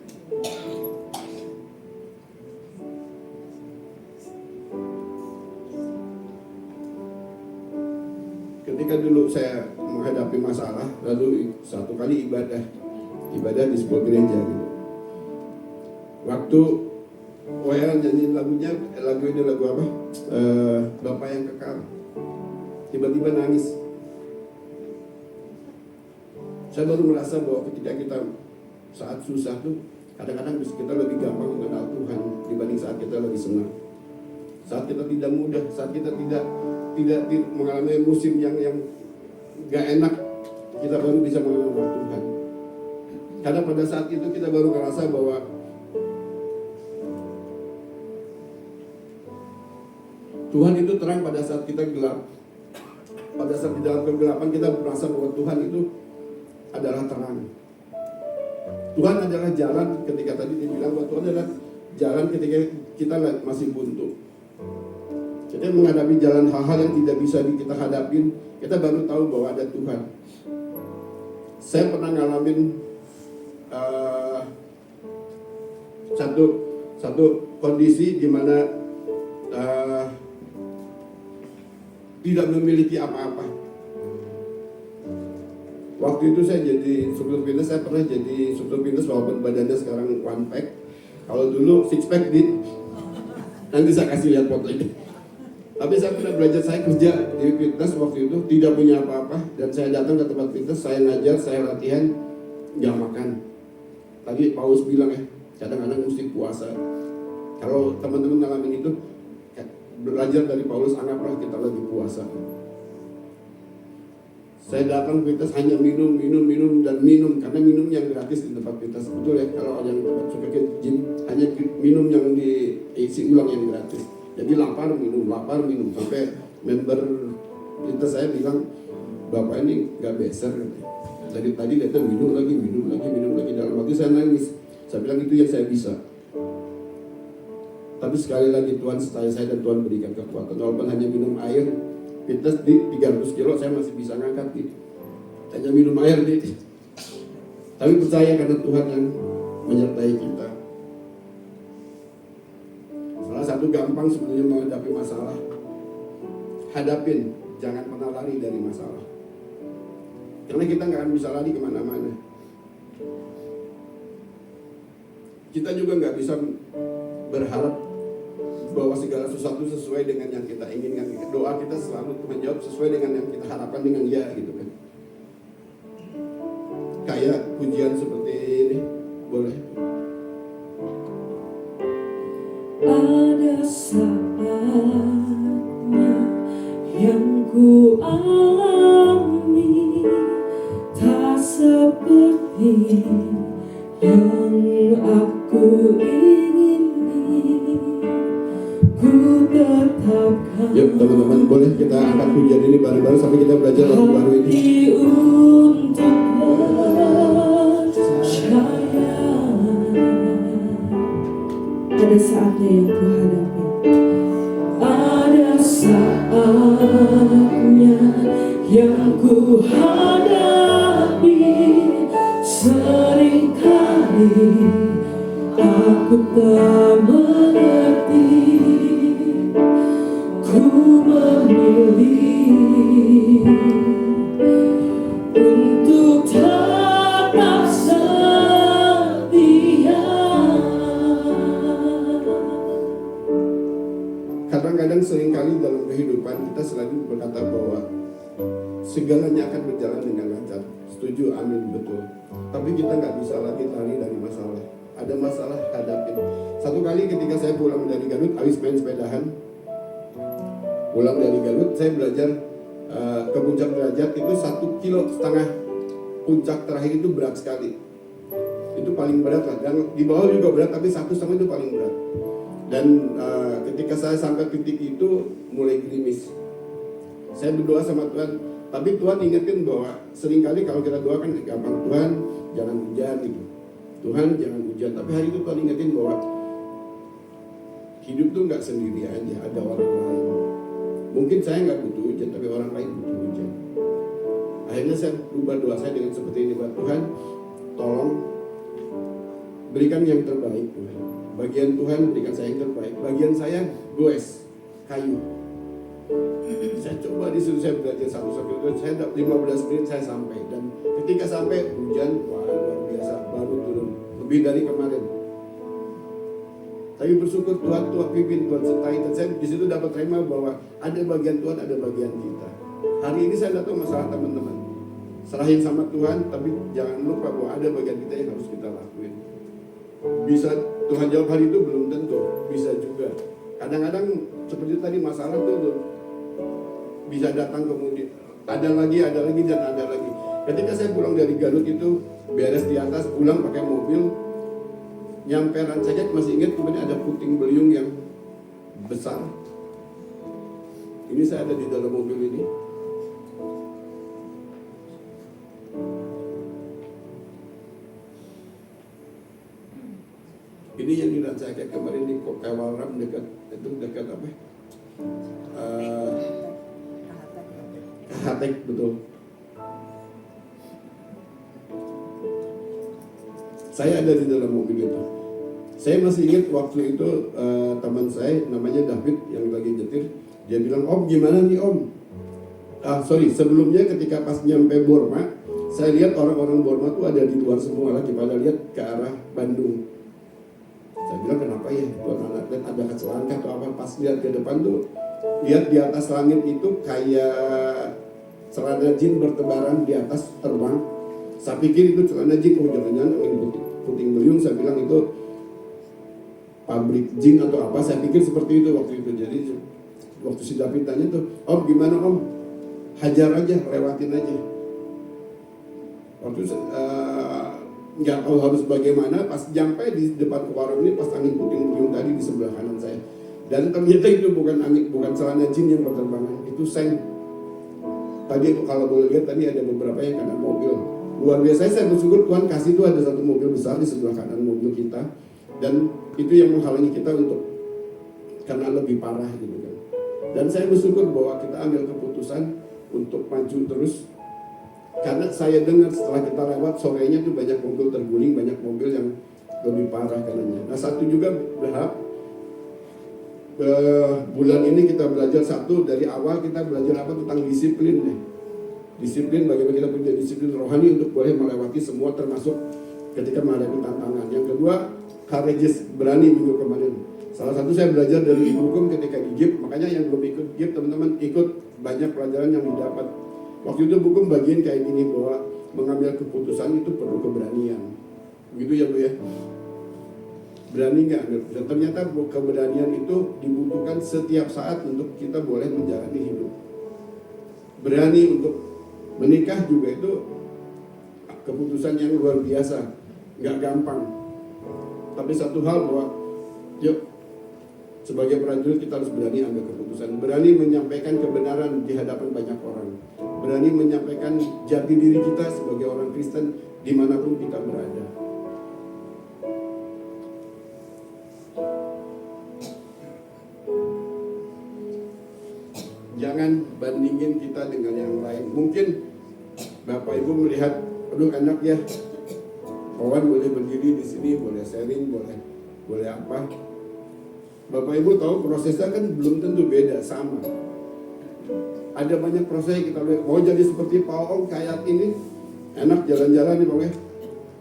[SPEAKER 5] Ketika dulu saya menghadapi masalah, lalu satu kali ibadah di sebuah gereja gitu. Waktu saya nyanyiin lagunya, lagu ini lagu apa? Bapa yang Kekal. Tiba-tiba nangis. Saya baru merasa bahwa ketika kita saat susah tuh, kadang-kadang kita lebih gampang mengenal Tuhan dibanding saat kita lebih senang. Saat kita tidak mudah, saat kita tidak mengalami musim yang gak enak, kita baru bisa mengenal Tuhan. Karena pada saat itu kita baru merasa bahwa Tuhan itu terang pada saat kita gelap. Pada saat di dalam kegelapan kita merasa bahwa Tuhan itu adalah terang. Tuhan adalah jalan ketika tadi dibilang bahwa Tuhan adalah jalan ketika kita masih buntu. Jadi menghadapi jalan hal-hal yang tidak bisa kita hadapin, kita baru tahu bahwa ada Tuhan. Saya pernah ngalamin satu kondisi di mana tidak memiliki apa-apa. Waktu itu saya jadi supir fitness, saya pernah jadi supir fitness walaupun badannya sekarang one pack. Kalau dulu six pack nanti saya kasih lihat foto ini. Tapi saya pernah belajar, saya kerja di fitness waktu itu, tidak punya apa-apa, dan saya datang ke tempat fitness, saya ngajar, saya latihan, nggak makan. Tadi Paulus bilang ya, kadang-kadang mesti puasa. Kalau teman-teman ngalamin itu, belajar dari Paulus, anggaplah kita lagi puasa. Saya datang fitness hanya minum, karena minum yang gratis di tempat fitness. Betul ya, kalau ada yang suka ke gym, hanya minum yang diisi ulang yang gratis. Jadi lapar minum, sampai member fitness saya bilang, Bapak ini gak beser. Dari tadi datang minum lagi. Dalam waktu saya nangis, saya bilang itu yang saya bisa. Tapi sekali lagi Tuhan setelah saya dan Tuhan berikan kekuatan. Walaupun hanya minum air, fitness di 300 kilo saya masih bisa ngangkat gitu. Hanya minum air gitu. Tapi percaya karena Tuhan yang menyertai kita. Salah satu gampang sebenarnya menghadapi masalah. Hadapin, jangan pernah lari dari masalah. Karena kita nggak akan bisa lari kemana-mana. Kita juga nggak bisa berharap bahwa segala sesuatu sesuai dengan yang kita inginkan. Doa kita selalu menjawab sesuai dengan yang kita harapkan dengan ya gitu kan. Kayak pujian seperti ini, boleh?
[SPEAKER 6] Ada saatnya yang ku alami tak seperti yang aku ingini. Ku tetapkan
[SPEAKER 5] Yuk teman-teman, boleh kita angkat pujian ini bareng-bareng sampai kita belajar lagu baru ini.
[SPEAKER 6] hati untuk percaya. Ada saatnya yang ku hadapi. Ada saatnya yang ku hadapi. Seringkali aku tak mengerti. Ku memilih untuk tetap setia.
[SPEAKER 5] Kadang-kadang seringkali dalam kehidupan kita selalu berkata bahwa segalanya akan berjalan dengan lancar. Setuju, amin, betul. Tapi kita nggak bisa lagi lari dari masalah. Ada masalah, hadapin. Satu kali ketika saya pulang dari Garut, habis main sepedahan, pulang dari Garut, saya belajar ke puncak derajat itu 1,5 kilo. Puncak terakhir itu berat sekali. Itu paling berat lah. Dan di bawah juga berat, tapi 1,5 itu paling berat. Dan ketika saya sampai titik itu mulai gerimis. Saya berdoa sama Tuhan, tapi Tuhan ingetin bahwa seringkali kalau kita doakan gampang, Tuhan jangan hujan gitu. Tuhan jangan hujan. Tapi hari itu Tuhan ingetin bahwa hidup tuh nggak sendiri aja, ada orang lain. Mungkin saya nggak butuh hujan, tapi orang lain butuh hujan. Akhirnya saya ubah doa saya dengan seperti ini, buat Tuhan, tolong berikan yang terbaik Tuhan. Bagian Tuhan berikan saya yang terbaik. Bagian saya goes, kayu. Saya coba di situ, saya belajar satu-satu, saya 15 menit saya sampai. Dan ketika sampai hujan, wah luar biasa, baru turun lebih dari kemarin. Tapi bersyukur Tuhan pimpin, Tuhan sertai. Dan saya di situ dapat terima bahwa ada bagian Tuhan, ada bagian kita. Hari ini saya datang masalah teman-teman. Serahin sama Tuhan, tapi jangan lupa bahwa ada bagian kita yang harus kita lakuin. Bisa Tuhan jawab hari itu belum tentu, bisa juga. Kadang-kadang seperti tadi masalah tuh bisa datang kemudian ada lagi dan ada lagi. Ketika saya pulang dari Garut itu beres di atas, pulang pakai mobil, nyampe Rancaikek masih ingat kemudian ada puting beliung yang besar. Ini saya ada di dalam mobil ini. Ini yang di Rancaikek kemarin di Kawaram dekat apa? Kahatek, betul. Saya ada di dalam mobil itu. Saya masih ingat waktu itu teman saya namanya David yang lagi nyetir, dia bilang, Om gimana nih Om? Sebelumnya ketika pas nyampe Burma, Saya lihat orang-orang Borma tuh ada di luar semua lagi pada lihat ke arah Bandung. Saya bilang kenapa ya Tuhan anak lihat ada kecelakaan atau apa. Pas lihat ke depan tuh lihat di atas langit itu kayak celana jin bertebaran di atas terbang. Saya pikir itu celana jin, oh jangan-jangan angin puting beliung. Saya bilang itu pabrik jin atau apa. Saya pikir seperti itu waktu itu. Jadi waktu si David tanya tuh, Om gimana Om? Hajar aja, lewatin aja. Waktu nggak tahu harus bagaimana, pas sampai di depan ke warung ini, pas angin puting beliung tadi di sebelah kanan saya. Dan ternyata itu bukan angin, bukan celana jin yang berterbangan, itu seng. Tadi kalau boleh lihat tadi ada beberapa yang kena mobil. Luar biasa, saya bersyukur Tuhan kasih itu ada satu mobil besar di sebelah kanan mobil kita. Dan itu yang menghalangi kita untuk karena lebih parah gitu kan. Dan saya bersyukur bahwa kita ambil keputusan untuk maju terus. Karena saya dengar setelah kita lewat sorenya tuh banyak mobil terguling, banyak mobil yang lebih parah karenanya. Nah satu juga berharap bulan ini kita belajar satu dari awal kita belajar apa tentang disiplin deh. Disiplin bagaimana kita punya disiplin rohani untuk boleh melewati semua termasuk ketika menghadapi tantangan. Yang kedua courageous, berani minggu kemarin. Salah satu saya belajar dari ibu hukum ketika di GIP, makanya yang belum ikut GIP teman-teman ikut banyak pelajaran yang didapat. Waktu itu hukum bagian kayak gini bahwa mengambil keputusan itu perlu keberanian. Begitu ya Bu ya. Berani nggak? Dan ternyata keberanian itu dibutuhkan setiap saat untuk kita boleh menjalani hidup. Berani untuk menikah juga itu keputusan yang luar biasa, nggak gampang. Tapi satu hal bahwa yuk sebagai prajurit kita harus berani ambil keputusan, berani menyampaikan kebenaran di hadapan banyak orang, berani menyampaikan jati diri kita sebagai orang Kristen dimanapun kita berada. Jangan bandingin kita dengan yang lain. Mungkin Bapak Ibu melihat, aduh enak ya, kawan boleh berdiri di sini, boleh sharing, boleh apa. Bapak Ibu tahu prosesnya kan belum tentu beda, sama. Ada banyak proses yang kita lihat. Mau jadi seperti Pak Ong kayak ini, enak jalan-jalan nih Bang ya.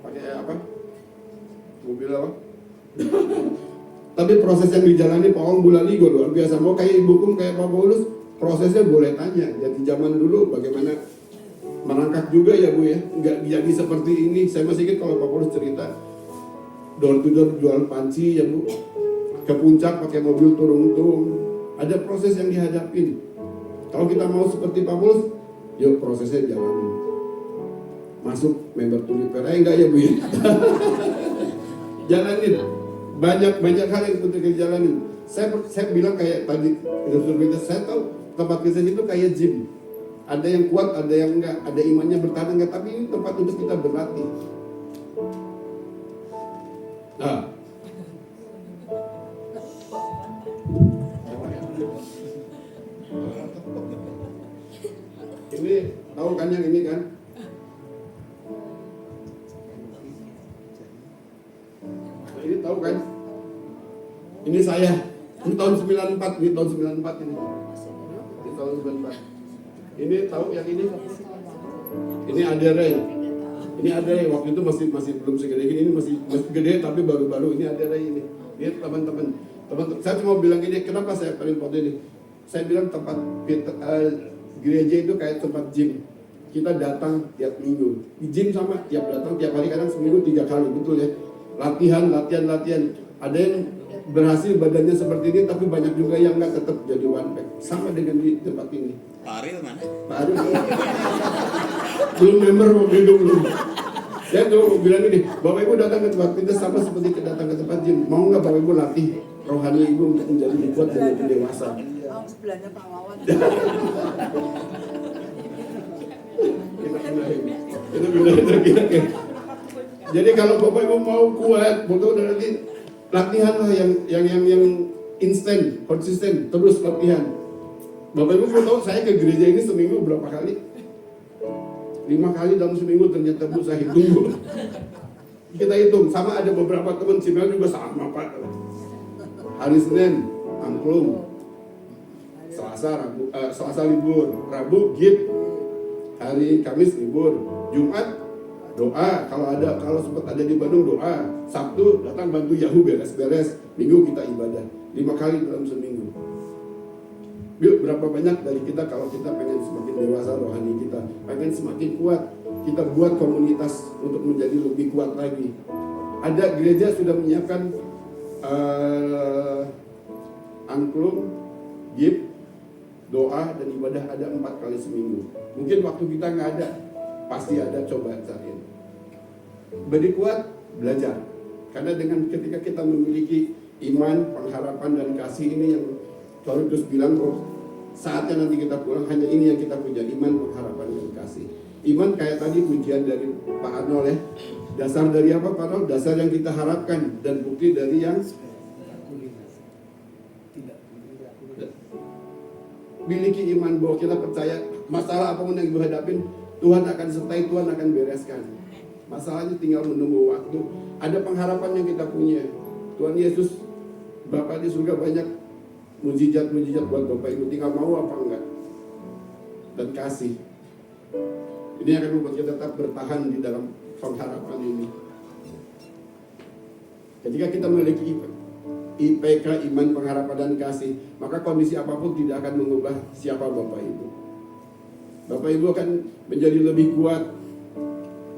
[SPEAKER 5] Pakai apa? Mobil apa? Tapi proses yang dijalani Pak Ong bulan ini luar biasa. Mau kayak Ibu Kum, kayak Pak Paulus, prosesnya boleh tanya. Jadi zaman dulu bagaimana merangkak juga ya Bu ya. Nggak jadi seperti ini. Saya masih ingat kalau Pak Paulus cerita door to door jual panci ya Bu. Ke puncak pakai mobil turun-turun. Ada proses yang dihadapin. Kalau kita mau seperti Pak Paulus, yuk prosesnya jalani. Masuk member Tuliper, enggak ya Bu ya? Jalanin. Banyak hal yang penting dijalanin. Saya bilang kayak tadi, saya tahu tempat kerja itu kayak gym. Ada yang kuat, ada yang enggak, ada imannya bertahan enggak, tapi ini tempat untuk kita berlatih. Nah, ini tahu kan yang ini kan? Nah, ini tahu kan? Ini saya. Ini tahun 94, ini tahun 94 ini. Ini tahun 94. Ini tahu yang ini? Ini ada Ray. Ini ada Ray. Waktu itu masih belum segede gini. Ini masih gede tapi baru-baru. Ini ada Ray ini. Lihat teman-teman. Saya cuma bilang ini. Kenapa saya paling foto ini? Saya bilang tempat gereja itu kayak tempat gym. Kita datang tiap minggu. Di gym sama tiap datang tiap hari, kadang seminggu 3 kali, betul ya. Latihan. Ada yang berhasil badannya seperti ini, tapi banyak juga yang nggak tetap jadi one pack. Sama dengan di tempat ini.
[SPEAKER 8] Pak Ariel mana?
[SPEAKER 5] Pak Ariel belum member mau belum. Saya tuh bilang ini, Bapak Ibu datang ke tempat kita sama seperti datang ke tempat gym. Mau nggak Bapak Ibu latih rohani Ibu untuk menjadi kuat dan lebih dewasa?
[SPEAKER 7] Sebelahnya Pak Wawan.
[SPEAKER 5] Itu benar. Jadi kalau Bapak Ibu mau kuat, betul nanti latihan lah yang instan, konsisten, terus latihan. Bapak Ibu mau tahu saya ke gereja ini seminggu berapa kali? 5 kali dalam seminggu ternyata Bu, saya hitung Bu. Kita hitung, sama ada beberapa teman Cimel juga sama Pak. Hari Senin, angklung. Selasa libur, Rabu git, hari Kamis libur, Jumat doa, kalau sempat ada di Bandung doa, Sabtu datang bantu Yahoo beres-beres, Minggu kita ibadah 5 kali dalam seminggu. Yuk, berapa banyak dari kita kalau kita pengen semakin dewasa rohani kita, pengen semakin kuat, kita buat komunitas untuk menjadi lebih kuat lagi. Ada gereja sudah menyiapkan angklung, gift, doa dan ibadah ada 4 kali seminggu. Mungkin waktu kita nggak ada, pasti ada, coba cariin. Beri kuat, belajar. Karena dengan ketika kita memiliki iman, pengharapan dan kasih ini yang Torus bilang, oh, saatnya nanti kita pulang hanya ini yang kita punya, iman, pengharapan dan kasih. Iman kayak tadi pujian dari Pak Arnold ya. Dasar dari apa Pak Arnold? Dasar yang kita harapkan dan bukti dari yang miliki iman bahwa kita percaya masalah apapun yang ibu hadapin Tuhan akan sertai, Tuhan akan bereskan. Masalahnya tinggal menunggu waktu. Ada pengharapan yang kita punya. Tuhan Yesus Bapa di surga banyak mujizat-mujizat buat Bapak Ibu, tinggal mau apa enggak. Dan kasih. Ini akan membuat kita tetap bertahan di dalam pengharapan ini. Ketika kita memiliki IPK, iman, pengharapan dan kasih, maka kondisi apapun tidak akan mengubah siapa Bapak Ibu. Bapak Ibu akan menjadi lebih kuat.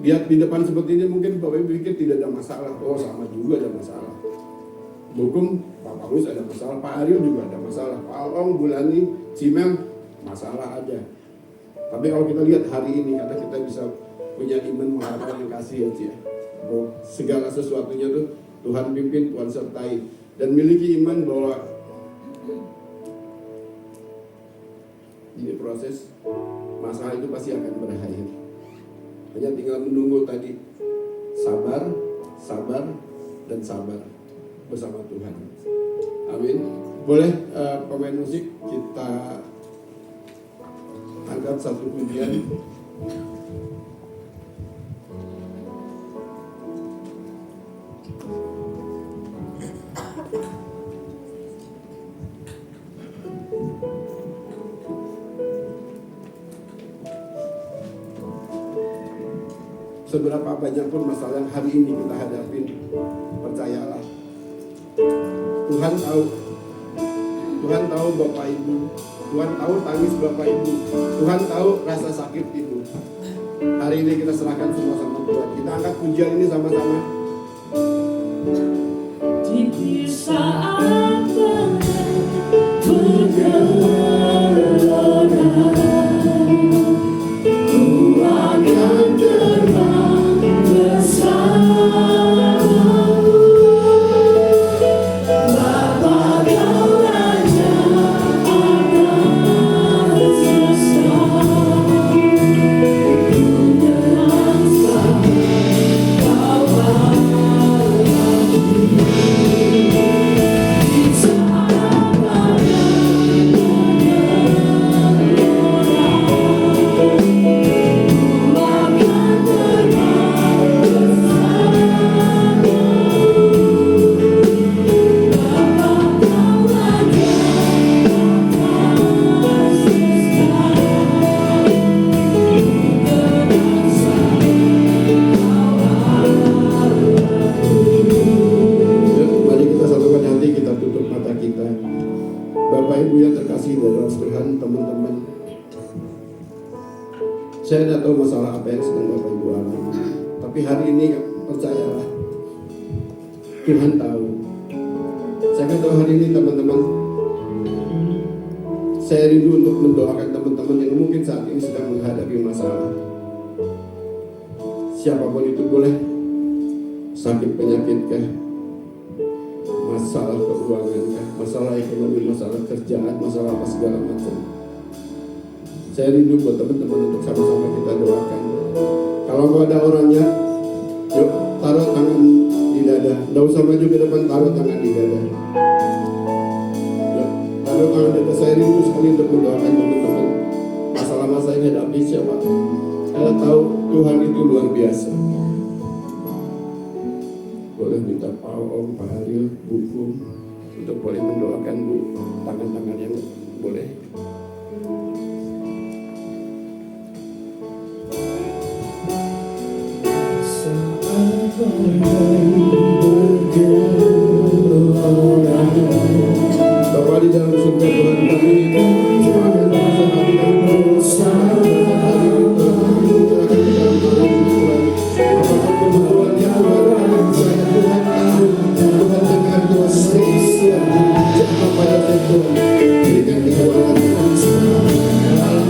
[SPEAKER 5] Lihat di depan seperti ini mungkin Bapak Ibu pikir tidak ada masalah. Oh, sama juga ada masalah. Hukum Pak Paulus ada masalah, Pak Aryo juga ada masalah, Pak Along, Bulani, Cimel, masalah ada. Tapi kalau kita lihat hari ini, karena kita bisa punya iman, pengharapan yang kasih ya, bahwa segala sesuatunya tuh Tuhan pimpin, Tuhan sertai, dan miliki iman bahwa ini proses masalah itu pasti akan berakhir. Hanya tinggal menunggu tadi, sabar, sabar, dan sabar bersama Tuhan. Amin. Boleh pemain musik kita angkat satu pujian. Seberapa banyak pun masalah yang hari ini kita hadapin, percayalah Tuhan tahu. Tuhan tahu Bapak Ibu, Tuhan tahu tangis Bapak Ibu, Tuhan tahu rasa sakit Ibu. Hari ini kita serahkan semua sama Tuhan. Kita angkat pujian ini sama-sama.
[SPEAKER 6] Di saat bergelora, ku akan terbang bersamamu. Bapa kau raja akan selesai. Ku merasa kau
[SPEAKER 5] Mari kita satukan hati, kita tutup mata kita. Bapak Ibu yang terkasih dalam Tuhan, teman-teman, saya tidak tahu masalah apa yang sedang Bapak Ibu alami, tapi hari ini percayalah Tuhan tahu. Saya kan tahu hari ini teman-teman, saya rindu untuk mendoakan teman-teman yang mungkin saat ini sedang menghadapi masalah. Siapapun itu, boleh sakit penyakit kah, masalah keuangan kah, masalah ekonomi, masalah kerjaan, masalah apa segala macam. Saya rindu buat teman-teman untuk sama-sama kita doakan. Kalau nggak ada orangnya, yuk taruh tangan di dada. Nggak usah maju ke depan, taruh tangan di dada. Yuk, taruh tangan di dada. Saya rindu sekali untuk mendoakan teman-teman. Masalah-masalah yang hadapi siapa? Saya tahu Tuhan itu luar biasa. Boleh minta Pak Om, Pak Ariel, buku untuk boleh mendoakan Bu, tangan-tangan yang boleh. Bapa di dalam surga Tuhan kami semakin merasa hati kami berusaha apapun kebutuhan yang Tuhan saya Tuhan tahu Tuhan dengar Tuhan spesial jatuh pada Tuhan berikan kekuatan Tuhan semua dalam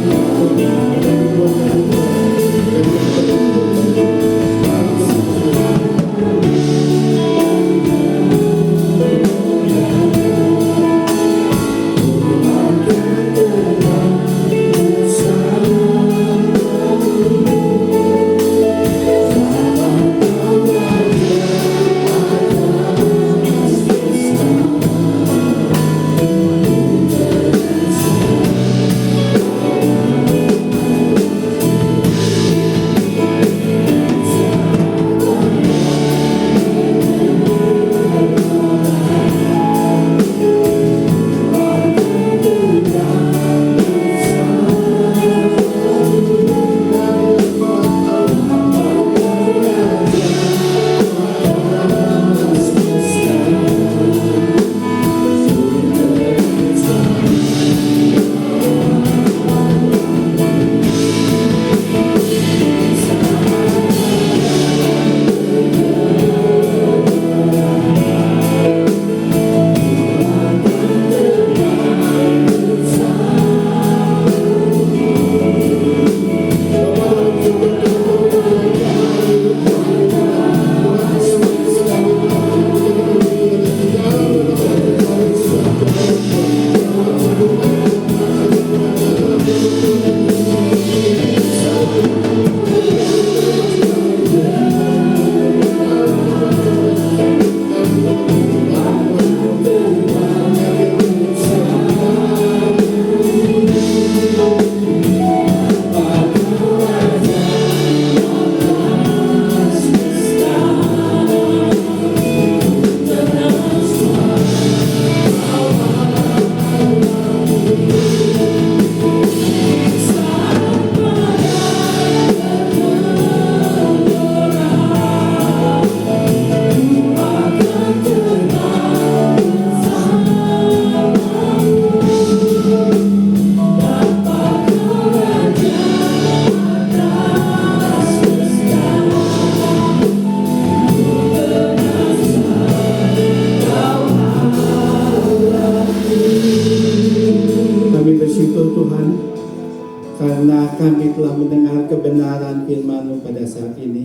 [SPEAKER 5] karena kami telah mendengar kebenaran firman-Mu pada saat ini,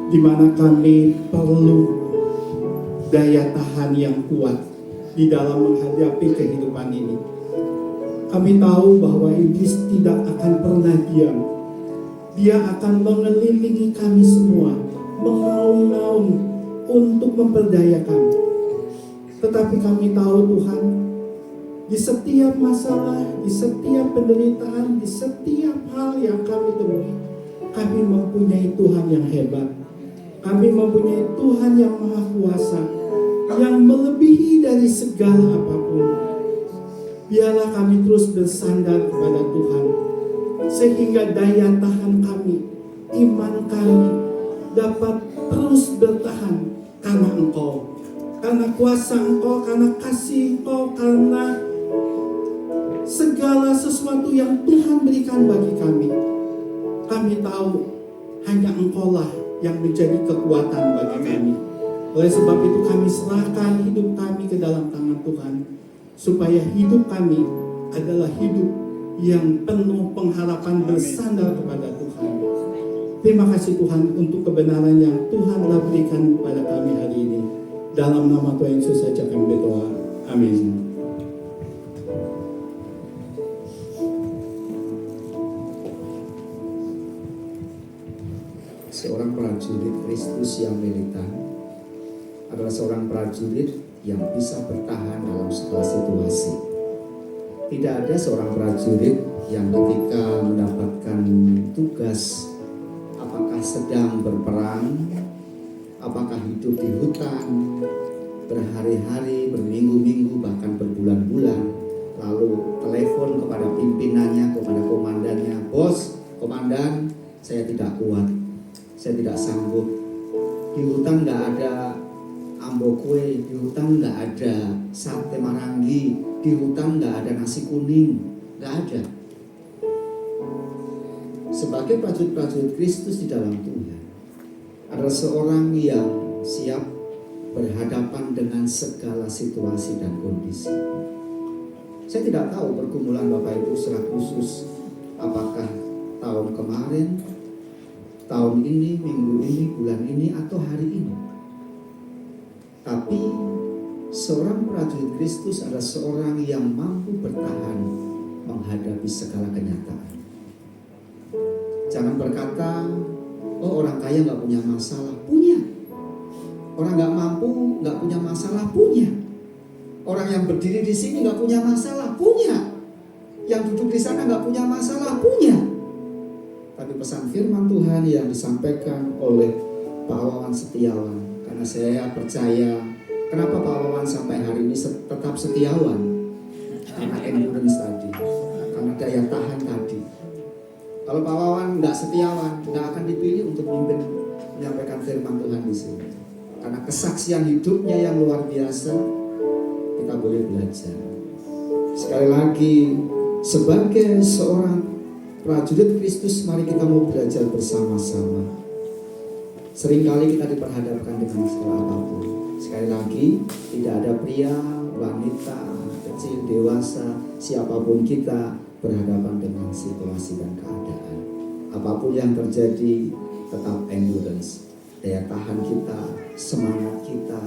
[SPEAKER 5] di mana kami perlu daya tahan yang kuat di dalam menghadapi kehidupan ini. Kami tahu bahwa iblis tidak akan pernah diam. Dia akan mengelilingi kami semua, mengaum-ngaum untuk memperdaya kami. Tetapi kami tahu Tuhan, di setiap masalah, di setiap penderitaan, di setiap hal yang kami temui, kami mempunyai Tuhan yang hebat. Kami mempunyai Tuhan yang maha kuasa, yang melebihi dari segala apapun. Biarlah kami terus bersandar kepada Tuhan, sehingga daya tahan kami, iman kami dapat terus bertahan karena Engkau, karena kuasa Engkau, karena kasih Engkau, karena segala sesuatu yang Tuhan berikan bagi kami. Kami tahu hanya Engkau lah yang menjadi kekuatan bagi kami. Oleh sebab itu kami serahkan hidup kami ke dalam tangan Tuhan, supaya hidup kami adalah hidup yang penuh pengharapan bersandar kepada Tuhan. Terima kasih Tuhan untuk kebenaran yang Tuhan telah berikan kepada kami hari ini. Dalam nama Tuhan Yesus saja kami berdoa. Amin.
[SPEAKER 1] Seorang prajurit Kristus yang militan adalah seorang prajurit yang bisa bertahan dalam segala situasi. Tidak ada seorang prajurit yang ketika mendapatkan tugas, apakah sedang berperang, apakah hidup di hutan, berhari-hari, berminggu-minggu, bahkan berbulan-bulan, lalu telepon kepada pimpinannya, kepada komandannya, "Bos, komandan, saya tidak kuat, saya tidak sanggup, Di hutan nggak ada ambo kue, di hutan nggak ada sate marangi, di hutan nggak ada nasi kuning, nggak ada. Sebagai prajurit-prajurit Kristus di dalam Tuhan adalah seorang yang siap berhadapan dengan segala situasi dan kondisi. Saya tidak tahu pergumulan Bapak Ibu secara khusus apakah tahun kemarin, tahun ini, minggu ini, bulan ini, atau hari ini. Tapi seorang prajurit Kristus adalah seorang yang mampu bertahan menghadapi segala kenyataan. Jangan berkata, oh orang kaya nggak punya masalah. Punya. Orang nggak mampu nggak punya masalah. Punya. Orang yang berdiri di sini nggak punya masalah. Punya. Yang duduk di sana nggak punya masalah. Punya. Tapi pesan firman Tuhan yang disampaikan oleh Pak Wawan Setiawan, karena saya percaya kenapa Pak Wawan sampai hari ini tetap setiawan, karena endurance tadi, karena daya tahan tadi. Kalau Pak Wawan nggak setiawan, nggak akan dipilih untuk memimpin menyampaikan firman Tuhan di sini. Karena kesaksian hidupnya yang luar biasa, kita boleh belajar. Sekali lagi, sebagai seorang prajurit Kristus, mari kita mau belajar bersama-sama. Seringkali kita diperhadapkan dengan segala apapun. Sekali lagi, tidak ada pria, wanita, kecil, dewasa, siapapun kita berhadapan dengan situasi dan keadaan. Apapun yang terjadi, tetap endurance. Daya tahan kita, semangat kita,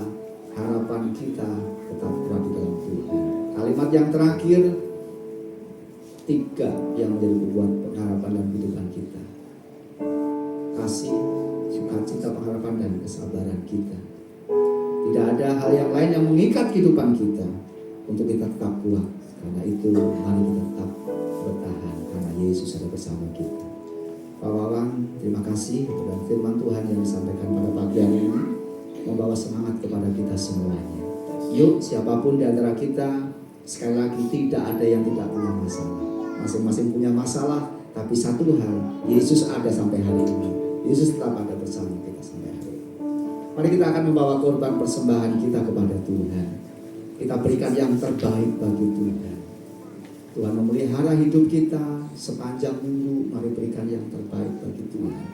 [SPEAKER 1] harapan kita tetap kuat di dalam Tuhan. Kalimat yang terakhir, 3 yang menjadi beban pengharapan dalam kehidupan kita. Kasih, sukacita, pengharapan, dan kesabaran kita. Tidak ada hal yang lain yang mengikat kehidupan kita untuk kita tetap kuat. Karena itu mari kita tetap bertahan karena Yesus ada bersama kita. Pak Wawan, terima kasih dan firman Tuhan yang disampaikan pada pagi hari ini membawa semangat kepada kita semuanya. Yuk, siapapun di antara kita, sekali lagi tidak ada yang tidak punya masalah. Masing-masing punya masalah, tapi satu hal, Yesus ada sampai hari ini. Yesus tetap ada bersama kita sampai hari ini. Mari kita akan membawa korban persembahan kita kepada Tuhan. Kita berikan yang terbaik bagi Tuhan. Tuhan memelihara hidup kita sepanjang minggu. Mari berikan yang terbaik bagi Tuhan.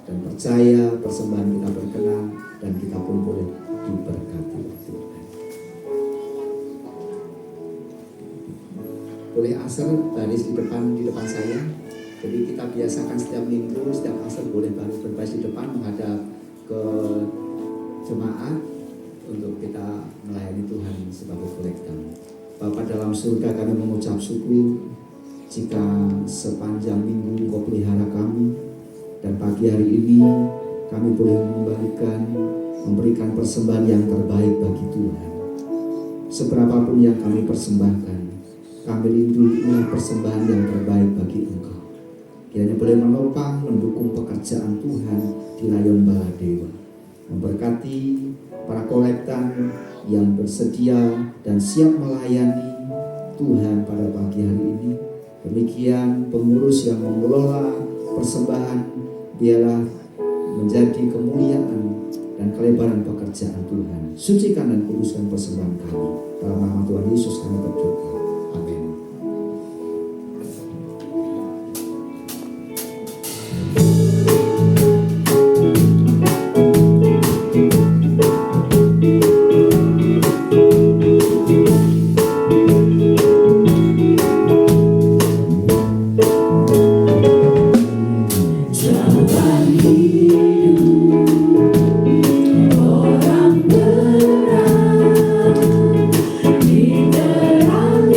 [SPEAKER 1] Dan percaya persembahan kita berkenan dan kita pun boleh diberkati oleh Tuhan. Boleh asar baris di depan saya. Jadi kita biasakan setiap minggu, setiap asar boleh berbaris di depan menghadap ke jemaat untuk kita melayani Tuhan sebagai kolektor. Bapa dalam surga, kami mengucap syukur jika sepanjang minggu Engkau pelihara kami dan pagi hari ini kami boleh memberikan persembahan yang terbaik bagi Tuhan. Seberapapun yang kami persembahkan, kami rindu inilah persembahan yang terbaik bagi Engkau. Kiranya boleh menopang, mendukung pekerjaan Tuhan di Layon Baladewa. Memberkati para kolektan yang bersedia dan siap melayani Tuhan pada pagi hari ini. Demikian pengurus yang mengelola persembahan, biarlah menjadi kemuliaan dan kelebaran pekerjaan Tuhan. Sucikan dan kuduskan persembahan kami. Dalam nama Tuhan Yesus kami berdoa. Amin.
[SPEAKER 6] Orang berat di terang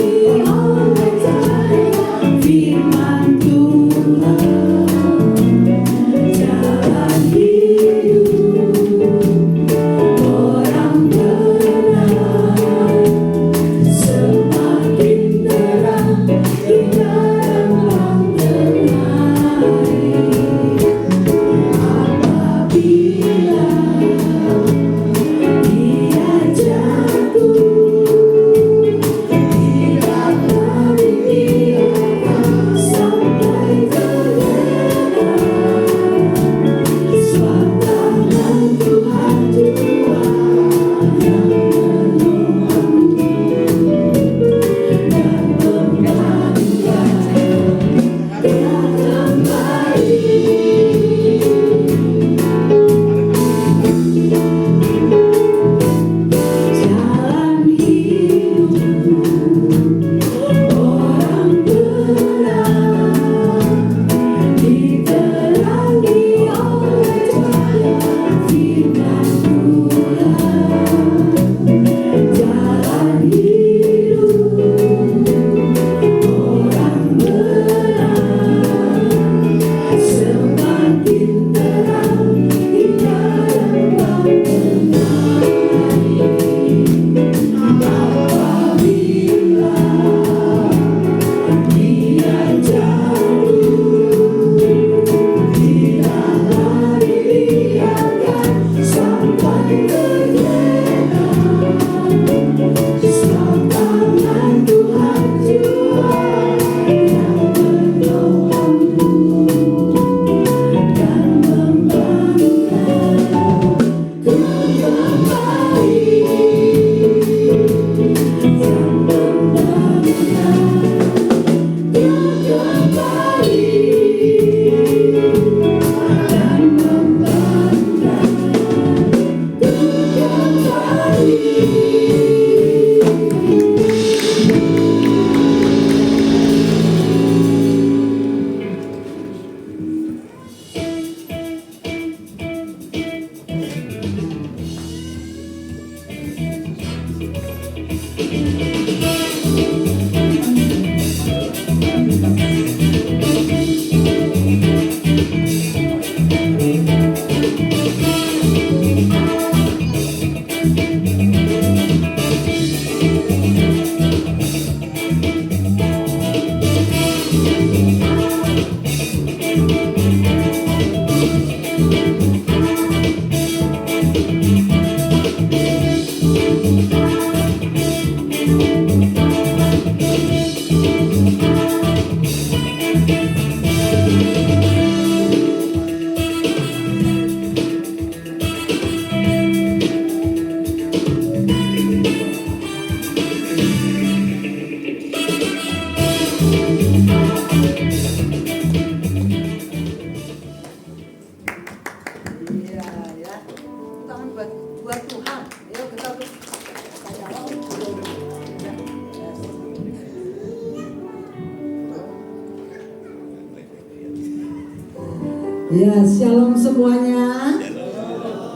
[SPEAKER 8] Ya, shalom semuanya.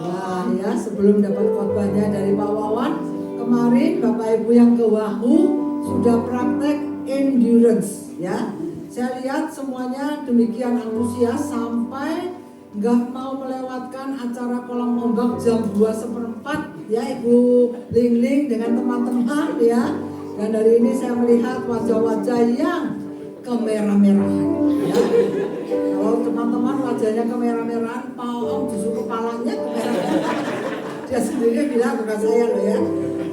[SPEAKER 8] Wah ya, sebelum dapat khotbahnya dari Pak Wawan, kemarin Bapak Ibu yang ke Wahoo sudah praktek endurance ya. Saya lihat semuanya demikian antusias sampai nggak mau melewatkan acara kolam ombak jam 2:15 ya Ibu Ling dengan teman-teman ya. Dan hari ini saya melihat wajah-wajah yang kemerah-merahan ya. Kalau teman-teman wajahnya kemerah-merahan, Pak Om justru kepalanya kemerah-merahan. Dia sendiri bilang bukan saya loh ya.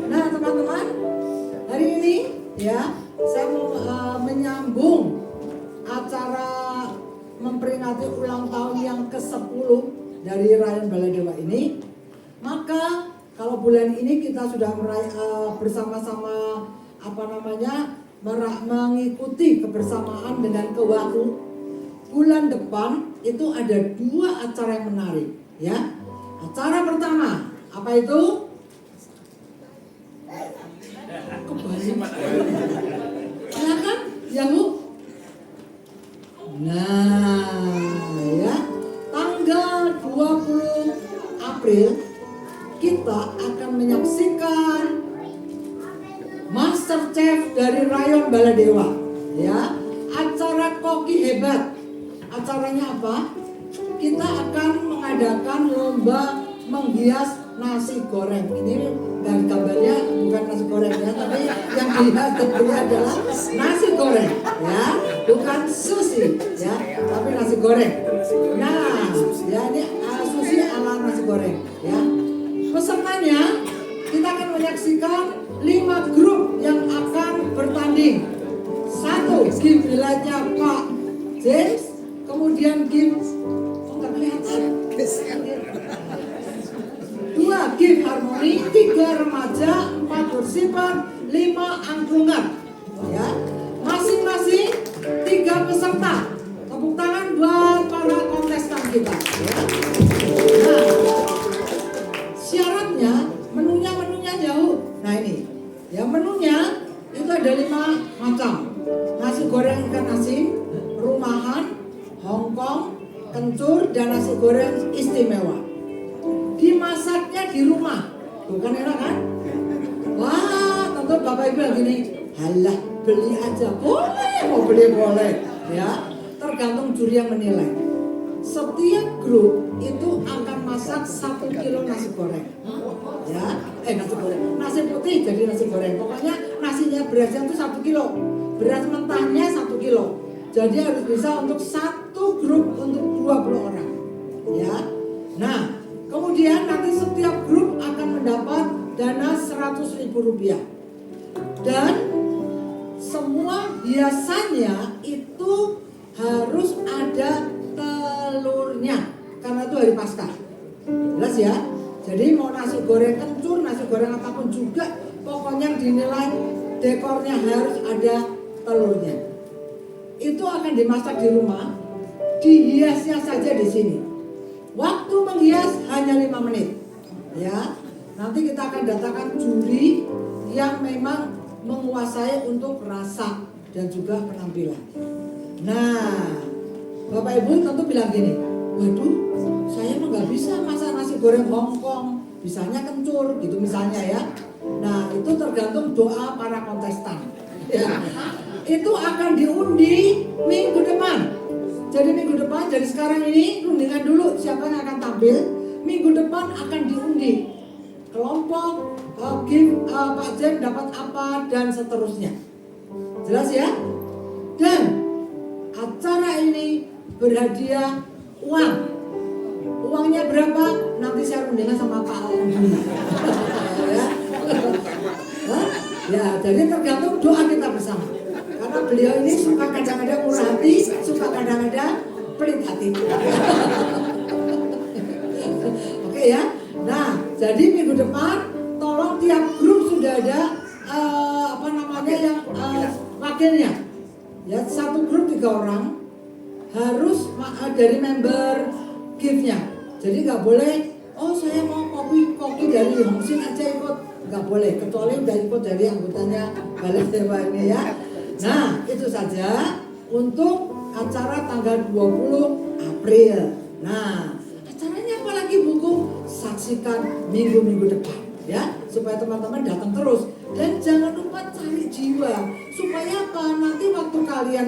[SPEAKER 8] Nah teman-teman, hari ini ya saya mau menyambung acara memperingati ulang tahun yang ke-10 dari Rayon Baladewa ini. Maka kalau bulan ini kita sudah bersama-sama mengikuti kebersamaan dengan ke Wahoo. Bulan depan itu ada 2 acara yang menarik ya. Acara pertama apa itu? Silakan ya Bu. Nah ya, tanggal 20 April kita akan menyaksikan Master Chef dari Rayon Baladewa ya. Acara koki hebat. Acaranya apa? Kita akan mengadakan lomba menghias nasi goreng. Ini dan gambarnya bukan nasi goreng ya, tapi yang dilihat tentunya adalah nasi goreng ya, bukan sushi ya, tapi nasi goreng. Nah, ya ini sushi ala nasi goreng ya. Pesertanya kita akan menyaksikan 5 grup yang akan bertanding. 1 game bilanya Pak James, kemudian game nggak kelihatan. 2 game harmoni, 3 remaja, 4 bersifat, 5 angklungan. Ya, masing-masing 3 peserta. Tepuk tangan buat para kontestan kita. Ya. Nah, syaratnya menunya jauh. Nah ini, ya menunya itu ada 5 macam. Nasi goreng ikan asin, rumahan, Hongkong, kencur, dan nasi goreng istimewa. Dimasaknya di rumah, bukan enak kan? Wah, tentu Bapak Ibu yang gini, halah beli aja, boleh, mau beli boleh, ya. Tergantung juri yang menilai. Setiap grup itu akan masak 1 kilo nasi goreng, ya. Nasi goreng, nasi putih jadi nasi goreng. Pokoknya nasinya berasnya itu 1 kilo, beras mentahnya 1 kilo. Jadi harus bisa untuk 1 grup untuk 20 orang, ya. Nah. Kemudian nanti setiap grup akan mendapat dana Rp100.000 dan semua hiasannya itu harus ada telurnya karena itu hari Paskah. Jelas ya? Jadi mau nasi goreng kencur, nasi goreng apapun juga, pokoknya dinilai dekornya harus ada telurnya. Itu akan dimasak di rumah, dihiasnya saja di sini. Waktu menghias hanya 5 menit, ya. Nanti kita akan datangkan juri yang memang menguasai untuk rasa dan juga penampilan. Nah, Bapak Ibu tentu bilang gini, waduh, saya mah nggak bisa masak nasi goreng Hongkong, bisanya kencur, gitu misalnya ya. Nah, itu tergantung doa para kontestan. Ya. Itu akan diundi minggu depan. Jadi minggu depan, jadi sekarang ini rundingan dulu siapa yang akan tampil. Minggu depan akan diundi kelompok, Pak Jen dapat apa dan seterusnya. Jelas ya? Dan acara ini berhadiah uang. Uangnya berapa? Nanti saya rundingan sama Pak Aldi. Ya. Ya, jadi tergantung doa kita bersama. Karena beliau ini suka kadang-kadang murah hati, suka kadang-kadang pelit hati. Oke ya. Nah, jadi minggu depan tolong tiap grup sudah ada wakilnya. Ya, 1 grup 3 orang harus dari member gift-nya. Jadi nggak boleh, oh saya mau kopi dari Hongsin aja ikut, nggak boleh. Kecuali udah ikut dari anggotanya Baladewa ini ya. Nah, itu saja untuk acara tanggal 20 April. Nah, acaranya apalagi buku, saksikan minggu-minggu depan ya, supaya teman-teman datang terus. Dan jangan lupa cari jiwa, supaya apa? Nanti waktu kalian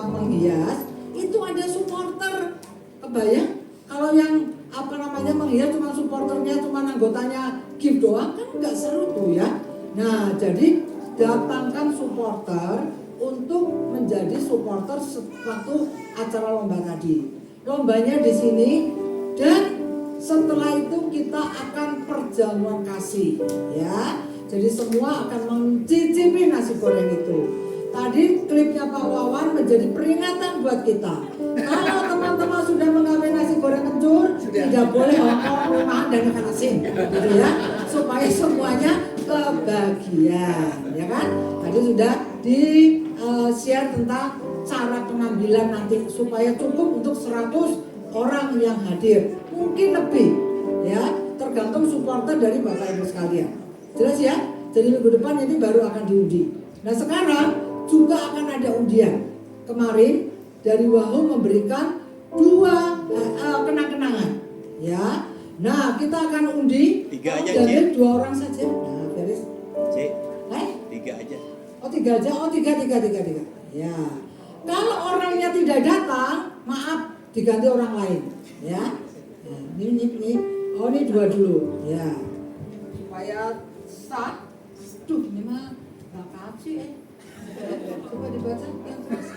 [SPEAKER 8] menghias, itu ada supporter. Kebayang? Kalau yang menghias cuma supporternya, cuma anggotanya give doang, kan nggak seru tuh ya. Nah, jadi datangkan supporter untuk menjadi supporter waktu acara lomba tadi. Lombanya di sini, dan setelah itu kita akan perjamuan kasih ya. Jadi semua akan mencicipi nasi goreng itu. Tadi klipnya Pak Wawan menjadi peringatan buat kita. Kalau teman-teman sudah mengambil nasi goreng kencur, tidak boleh hongkong, rumahan, dan ikan asin, gitu ya. Supaya semuanya kebagian, ya kan? Tadi sudah di-share tentang cara pengambilan nanti supaya cukup untuk 100 orang yang hadir, mungkin lebih, ya, tergantung supporter dari Bapak Ibu sekalian. Jelas ya? Jadi minggu depan ini baru akan diundi. Nah sekarang juga akan ada undian. Kemarin dari Wahyu memberikan 2 kenang-kenangan, ya. Nah kita akan undi.
[SPEAKER 9] 3 aja,
[SPEAKER 8] jadi 2 orang saja. Nah, beres.
[SPEAKER 9] Cik,
[SPEAKER 8] 3
[SPEAKER 9] aja.
[SPEAKER 8] Oh 3 aja, oh 3. Ya. Kalau orangnya tidak datang, maaf, diganti orang lain, ya. Nah, ini. Oh ini 2 dulu, ya. Supaya sah. Duh, ini mah nggak kasih ya. Coba dibaca yang keras.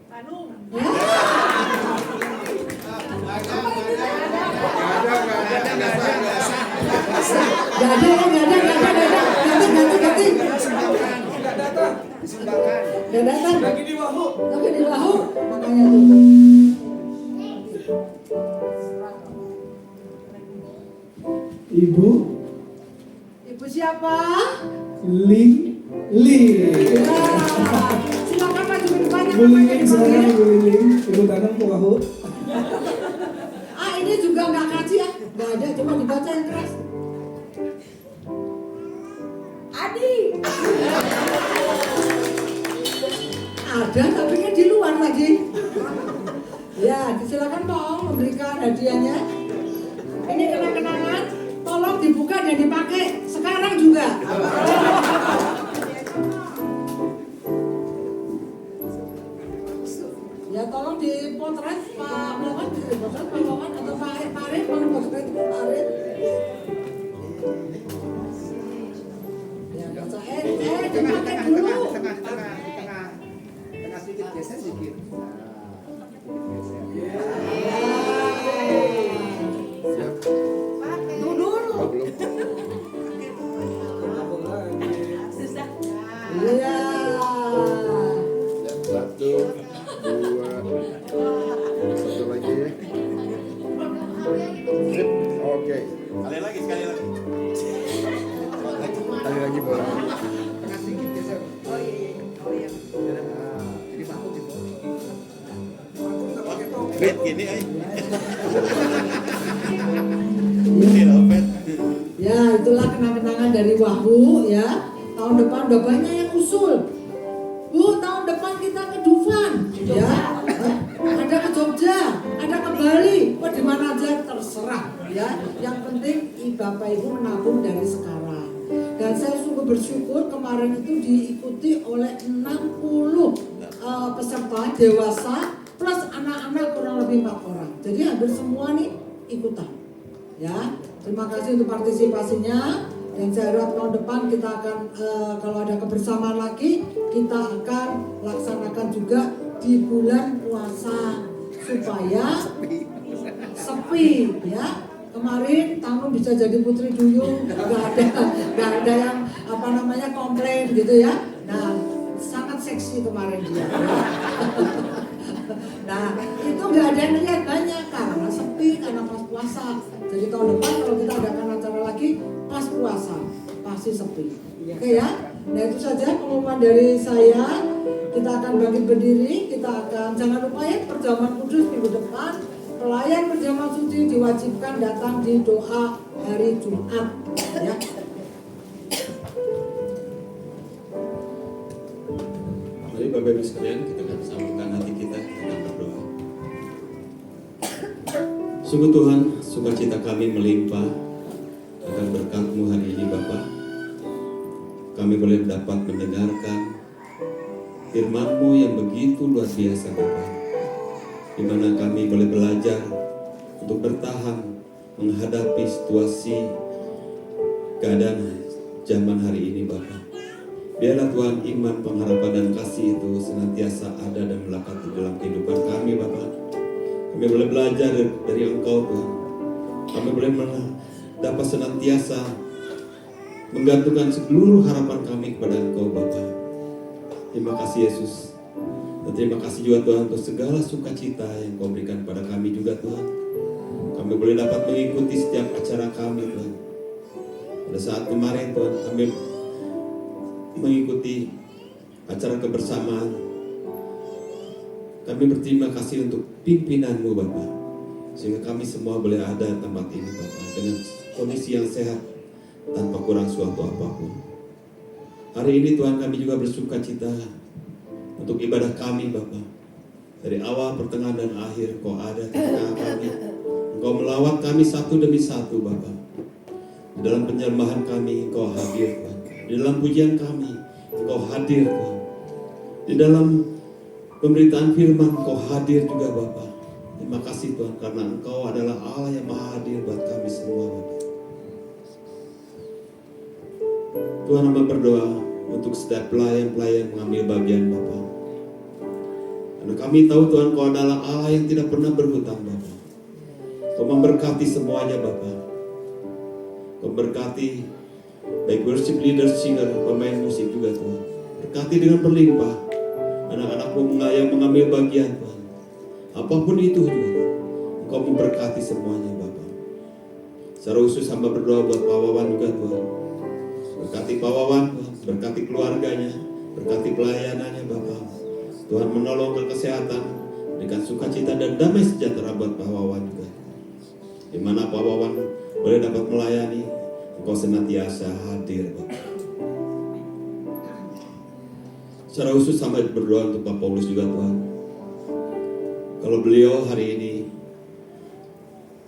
[SPEAKER 7] Anu,
[SPEAKER 8] Ya. Ganti. Gak datang.
[SPEAKER 3] Lagi di bahu.
[SPEAKER 8] Tapi di bahu, makanya tuh.
[SPEAKER 3] Ibu
[SPEAKER 8] Ibu siapa?
[SPEAKER 3] Li.
[SPEAKER 8] Ya. Silakan maju ke depan.
[SPEAKER 3] Ibu Liling silakan Ibu Liling. Ibu tanam ke bahu.
[SPEAKER 8] Ini juga nggak kaji ya? Nggak ada, coba dibaca yang keras.
[SPEAKER 7] Adi.
[SPEAKER 8] Ada, tapi kan di luar lagi. Ya, silakan Pak Om memberikan hadiahnya. Ini kenang-kenangan, tolong dibuka dan dipakai sekarang juga. Ya tolong dipotret Pak Wawan, dipotret Pak Wawan atau Pak Arif, mau potret Pak Arif. Ya baca dipakai dulu.
[SPEAKER 2] Tengah sedikit geser sedikit.
[SPEAKER 7] Tuh dulu. Susah.
[SPEAKER 8] Iya.
[SPEAKER 5] 1, 2, 1 lagi. Sip, oke.
[SPEAKER 9] Sekali lagi.
[SPEAKER 5] Kali lagi boleh.
[SPEAKER 2] Tengah sedikit geser.
[SPEAKER 7] Oh iya.
[SPEAKER 2] Jadi bahu gitu.
[SPEAKER 9] Bet gini Ini loh, Bet.
[SPEAKER 8] Ya itulah kenang-kenangan dari Wahyu ya. Tahun depan udah banyak yang usul. Bu, tahun depan kita ke Dufan, ya. Ada ke Jogja, ada ke Bali, di mana aja terserah, ya. Yang penting Bapak Ibu menabung dari sekarang. Dan saya sungguh bersyukur kemarin itu diikuti oleh 60 peserta dewasa plus anak-anak kurang lebih 4 orang. Jadi hampir semua nih ikutan, ya. Terima kasih untuk partisipasinya. Dan saya harap tahun depan kita akan kalau ada kebersamaan lagi kita akan laksanakan juga di bulan puasa supaya sepi ya. Kemarin Tanu bisa jadi putri duyung, nggak ada yang komplain gitu ya. Nah sangat seksi kemarin dia. Nah itu nggak ada yang lihat banyak karena sepi, karena pas puasa. Jadi tahun depan kalau kita adakan acara lagi pas puasa pasti sepi. Oke ya. Nah itu saja pengumuman dari saya. Kita akan bangkit berdiri. Kita akan jangan lupa ya perjamuan kudus minggu depan. Pelayan perjamuan suci diwajibkan datang di doa hari Jumat. Ya.
[SPEAKER 4] Mari Bapak Ibu sekalian kita akan sambungkan hati kita dengan berdoa. Sungguh Tuhan, sukacita kami melimpah akan berkat-Mu hari ini Bapa. Kami boleh dapat mendengarkan firman-Mu yang begitu luar biasa Bapa, di mana kami boleh belajar untuk bertahan menghadapi situasi keadaan zaman hari ini Bapa. Biarlah Tuhan iman, pengharapan dan kasih itu senantiasa ada dan melekat di dalam kehidupan kami Bapa. Kami boleh belajar dari Engkau Tuhan. Kami boleh dapat senantiasa menggantungkan seluruh harapan kami kepada Engkau Bapa. Terima kasih Yesus. Dan terima kasih juga Tuhan untuk segala sukacita yang Kau berikan kepada kami juga Tuhan. Kami boleh dapat mengikuti setiap acara kami Tuhan. Pada saat kemarin Tuhan kami mengikuti acara kebersamaan. Kami berterima kasih untuk pimpinan-Mu Bapa, sehingga kami semua boleh ada di tempat ini Bapa dengan kondisi yang sehat tanpa kurang suatu apapun. Hari ini Tuhan kami juga bersuka cita untuk ibadah kami Bapa. Dari awal, pertengahan dan akhir Kau ada di tengah kami. Engkau melawat kami satu demi satu Bapa. Di dalam penyembahan kami Engkau hadir Tuhan. Di dalam pujian kami Engkau hadir Tuhan. Di dalam pemberitaan firman Engkau hadir juga Bapa. Terima kasih Tuhan karena Engkau adalah Allah yang maha hadir buat kami semua Bapa. Tuhan hamba berdoa untuk setiap pelayan-pelayan mengambil bagian Bapa. Karena kami tahu Tuhan Kau adalah Allah yang tidak pernah berhutang Bapa. Kau memberkati semuanya Bapa. Kau berkati baik worship leader, singer, pemain musik juga Tuhan. Berkati dengan berlimpah anak-anak-Mu yang mengambil bagian Tuhan. Apapun itu juga Engkau memberkati semuanya Bapa. Secara khusus hamba berdoa buat Pak Wawan juga Tuhan. Berkati Pak Wawan Tuhan, berkati keluarganya, berkati pelayanannya Bapa. Tuhan menolong ke kesehatan, berikan sukacita dan damai sejahtera buat Pak Wawan juga. Di mana Pak Wawan boleh dapat melayani, Engkau senantiasa hadir Bapa. Secara khusus sampai berdoa untuk Pak Paulus juga Tuhan. Kalau beliau hari ini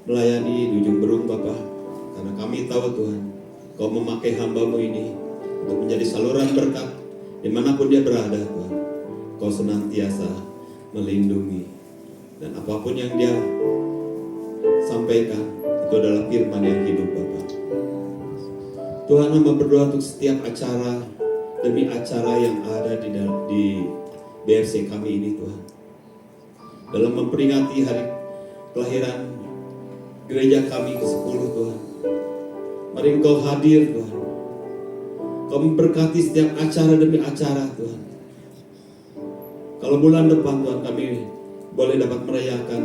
[SPEAKER 4] melayani di ujung Berung Bapa, karena kami tahu Tuhan, Kau memakai hamba-Mu ini untuk menjadi saluran berkat dimanapun dia berada Tuhan. Kau senantiasa melindungi, dan apapun yang dia sampaikan itu adalah firman yang hidup Bapa. Tuhan hamba berdoa untuk setiap acara demi acara yang ada di BFC kami ini Tuhan. Dalam memperingati hari kelahiran gereja kami ke-10 Tuhan. Mari Engkau hadir Tuhan. Kau memberkati setiap acara demi acara Tuhan. Kalau bulan depan Tuhan kami boleh dapat merayakan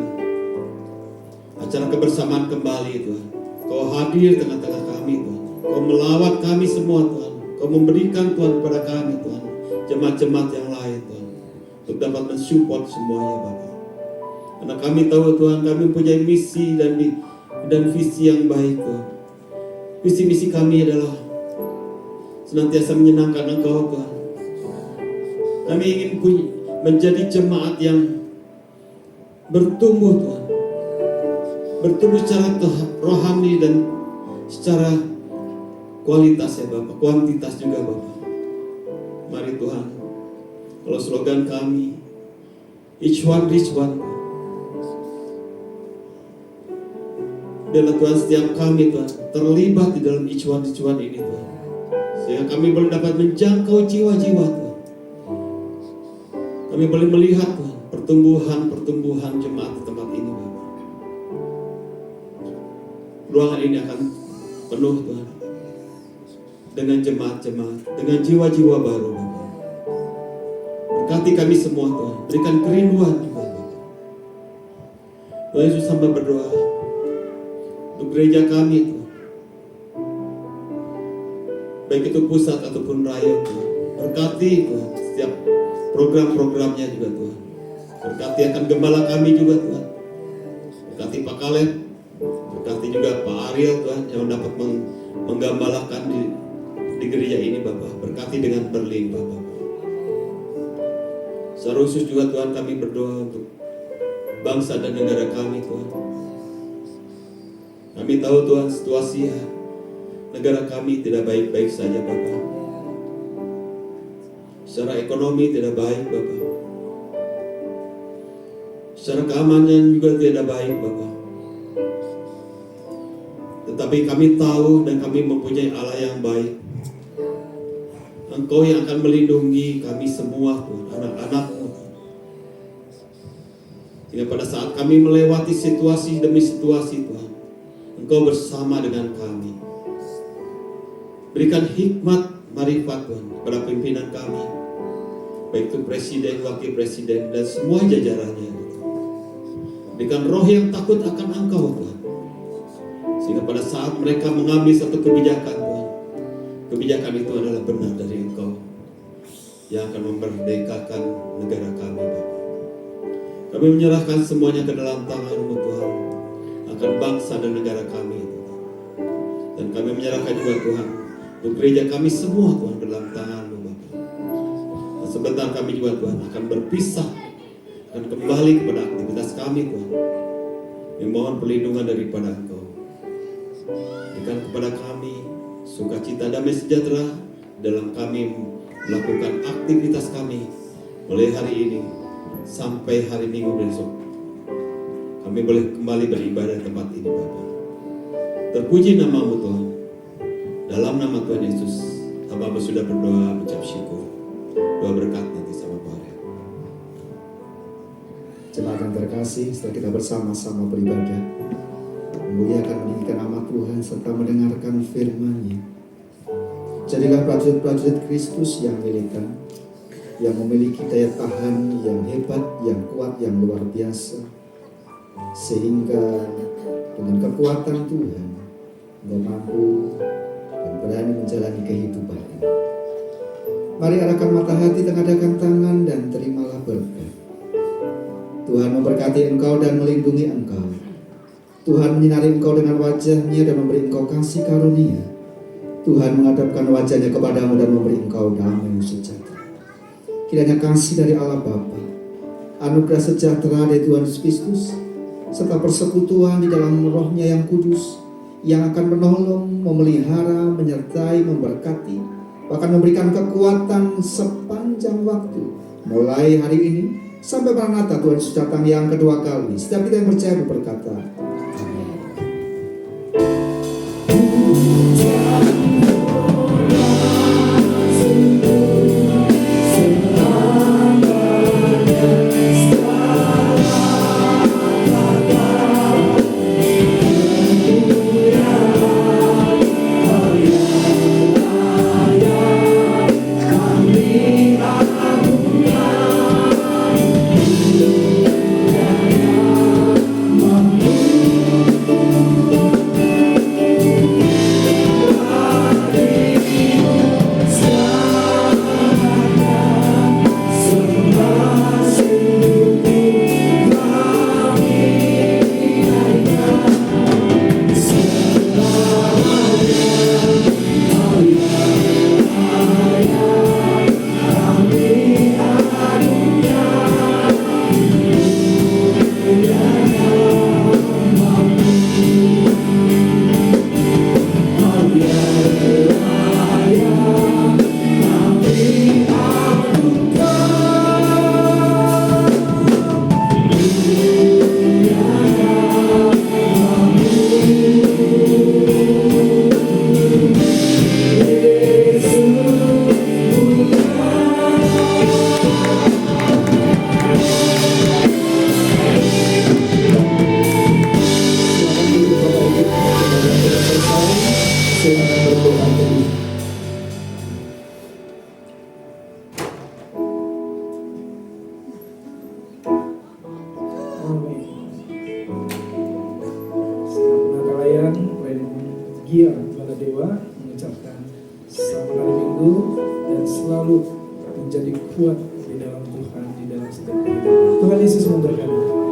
[SPEAKER 4] acara kebersamaan kembali Tuhan. Kau hadir tengah-tengah kami Tuhan. Kau melawat kami semua Tuhan. Kau memberikan Tuhan kepada kami Tuhan jemaat-jemaat yang lain Tuhan, untuk dapat mensupport semuanya Bapak. Karena kami tahu Tuhan kami mempunyai misi dan visi yang baik Tuhan. Visi misi kami adalah senantiasa menyenangkan Engkau Tuhan. Kami ingin menjadi jemaat yang bertumbuh Tuhan, bertumbuh secara rohani dan secara kualitas ya Bapak, kuantitas juga Bapak. Mari Tuhan, kalau slogan kami, each one reach one. Biarlah Tuhan setiap kami Tuhan terlibat di dalam each one ini Tuhan, sehingga kami boleh dapat menjangkau jiwa-jiwa Tuhan. Kami boleh melihat Tuhan pertumbuhan jemaat di tempat ini Bapak. Ruangan ini akan penuh Tuhan dengan jemaat-jemaat, dengan jiwa-jiwa baru Bapak. Berkati kami semua Tuhan, berikan kerinduan juga Bapak. Tuhan Yesus hamba berdoa untuk gereja kami Tuhan, baik itu pusat ataupun raya Tuhan. Berkati Tuhan setiap program-programnya juga Tuhan. Berkati akan gembala kami juga Tuhan. Berkati Pak Kaleb, berkati juga Pak Ariel Tuhan yang dapat menggambalakan di gereja ini Bapak. Berkati dengan berlimpah Bapak. Secara khusus juga Tuhan kami berdoa untuk bangsa dan negara kami Tuhan. Kami tahu Tuhan situasi negara kami tidak baik-baik saja Bapa. Secara ekonomi tidak baik Bapa. Secara keamanan juga tidak baik Bapa. Tetapi kami tahu dan kami mempunyai Allah yang baik. Engkau yang akan melindungi kami semua Tuhan, anak-anak-Mu. Sehingga pada saat kami melewati situasi demi situasi Tuhan, Engkau bersama dengan kami. Berikan hikmat, marifat Tuhan kepada pimpinan kami, baik itu presiden, wakil presiden, dan semua jajarannya. Berikan roh yang takut akan Engkau Tuhan, sehingga pada saat mereka mengambil satu kebijakan Tuhan, kebijakan itu adalah benar dari Engkau yang akan memerdekakan negara kami Bapa. Kami menyerahkan semuanya ke dalam tangan-Mu Tuhan, akan bangsa dan negara kami Tuhan. Dan kami menyerahkan juga Tuhan untuk gereja kami semua Tuhan dalam tangan-Mu Bapa. Dan sebentar kami juga Tuhan akan berpisah, akan kembali kepada aktivitas kami Tuhan. Memohon perlindungan daripada Engkau. Berikan kepada kami sukacita damai sejahtera dalam kami melakukan aktivitas kami mulai hari ini sampai hari Minggu besok. Kami boleh kembali beribadah di tempat ini Bapa. Terpuji nama-Mu Tuhan. Dalam nama Tuhan Yesus, hamba sudah berdoa mengucap syukur. Doa berkat nanti sama Pak.
[SPEAKER 1] Jemaat yang terkasih, setelah kita bersama-sama beribadah, memuliakan meninggikan nama Tuhan serta mendengarkan firman-Nya. Jadilah prajurit-prajurit Kristus yang militan, yang memiliki daya tahan yang hebat, yang kuat, yang luar biasa, sehingga dengan kekuatan Tuhan Engkau mampu dan berani menjalani kehidupan ini. Mari arahkan mata hati, tengadahkan tangan, dan terimalah berkat. Tuhan memberkati engkau dan melindungi engkau. Tuhan menyinari engkau dengan wajah-Nya dan memberi engkau kasih karunia. Tuhan menghadapkan wajah-Nya kepadamu dan memberi engkau damai sejahtera. Kiranya kasih dari Allah Bapa, anugerah sejahtera dari Tuhan Yesus Kristus, serta persekutuan di dalam Roh-Nya yang kudus, yang akan menolong, memelihara, menyertai, memberkati, bahkan memberikan kekuatan sepanjang waktu, mulai hari ini sampai Maranatha Tuhan Yesus datang yang kedua kali. Setiap kita yang percaya berkata, amin.
[SPEAKER 3] Gia kepada Dewa mengucapkan selamat hari Minggu dan selalu menjadi kuat di dalam Tuhan, di dalam setiap kehidupan. Tuhan Yesus memberkati.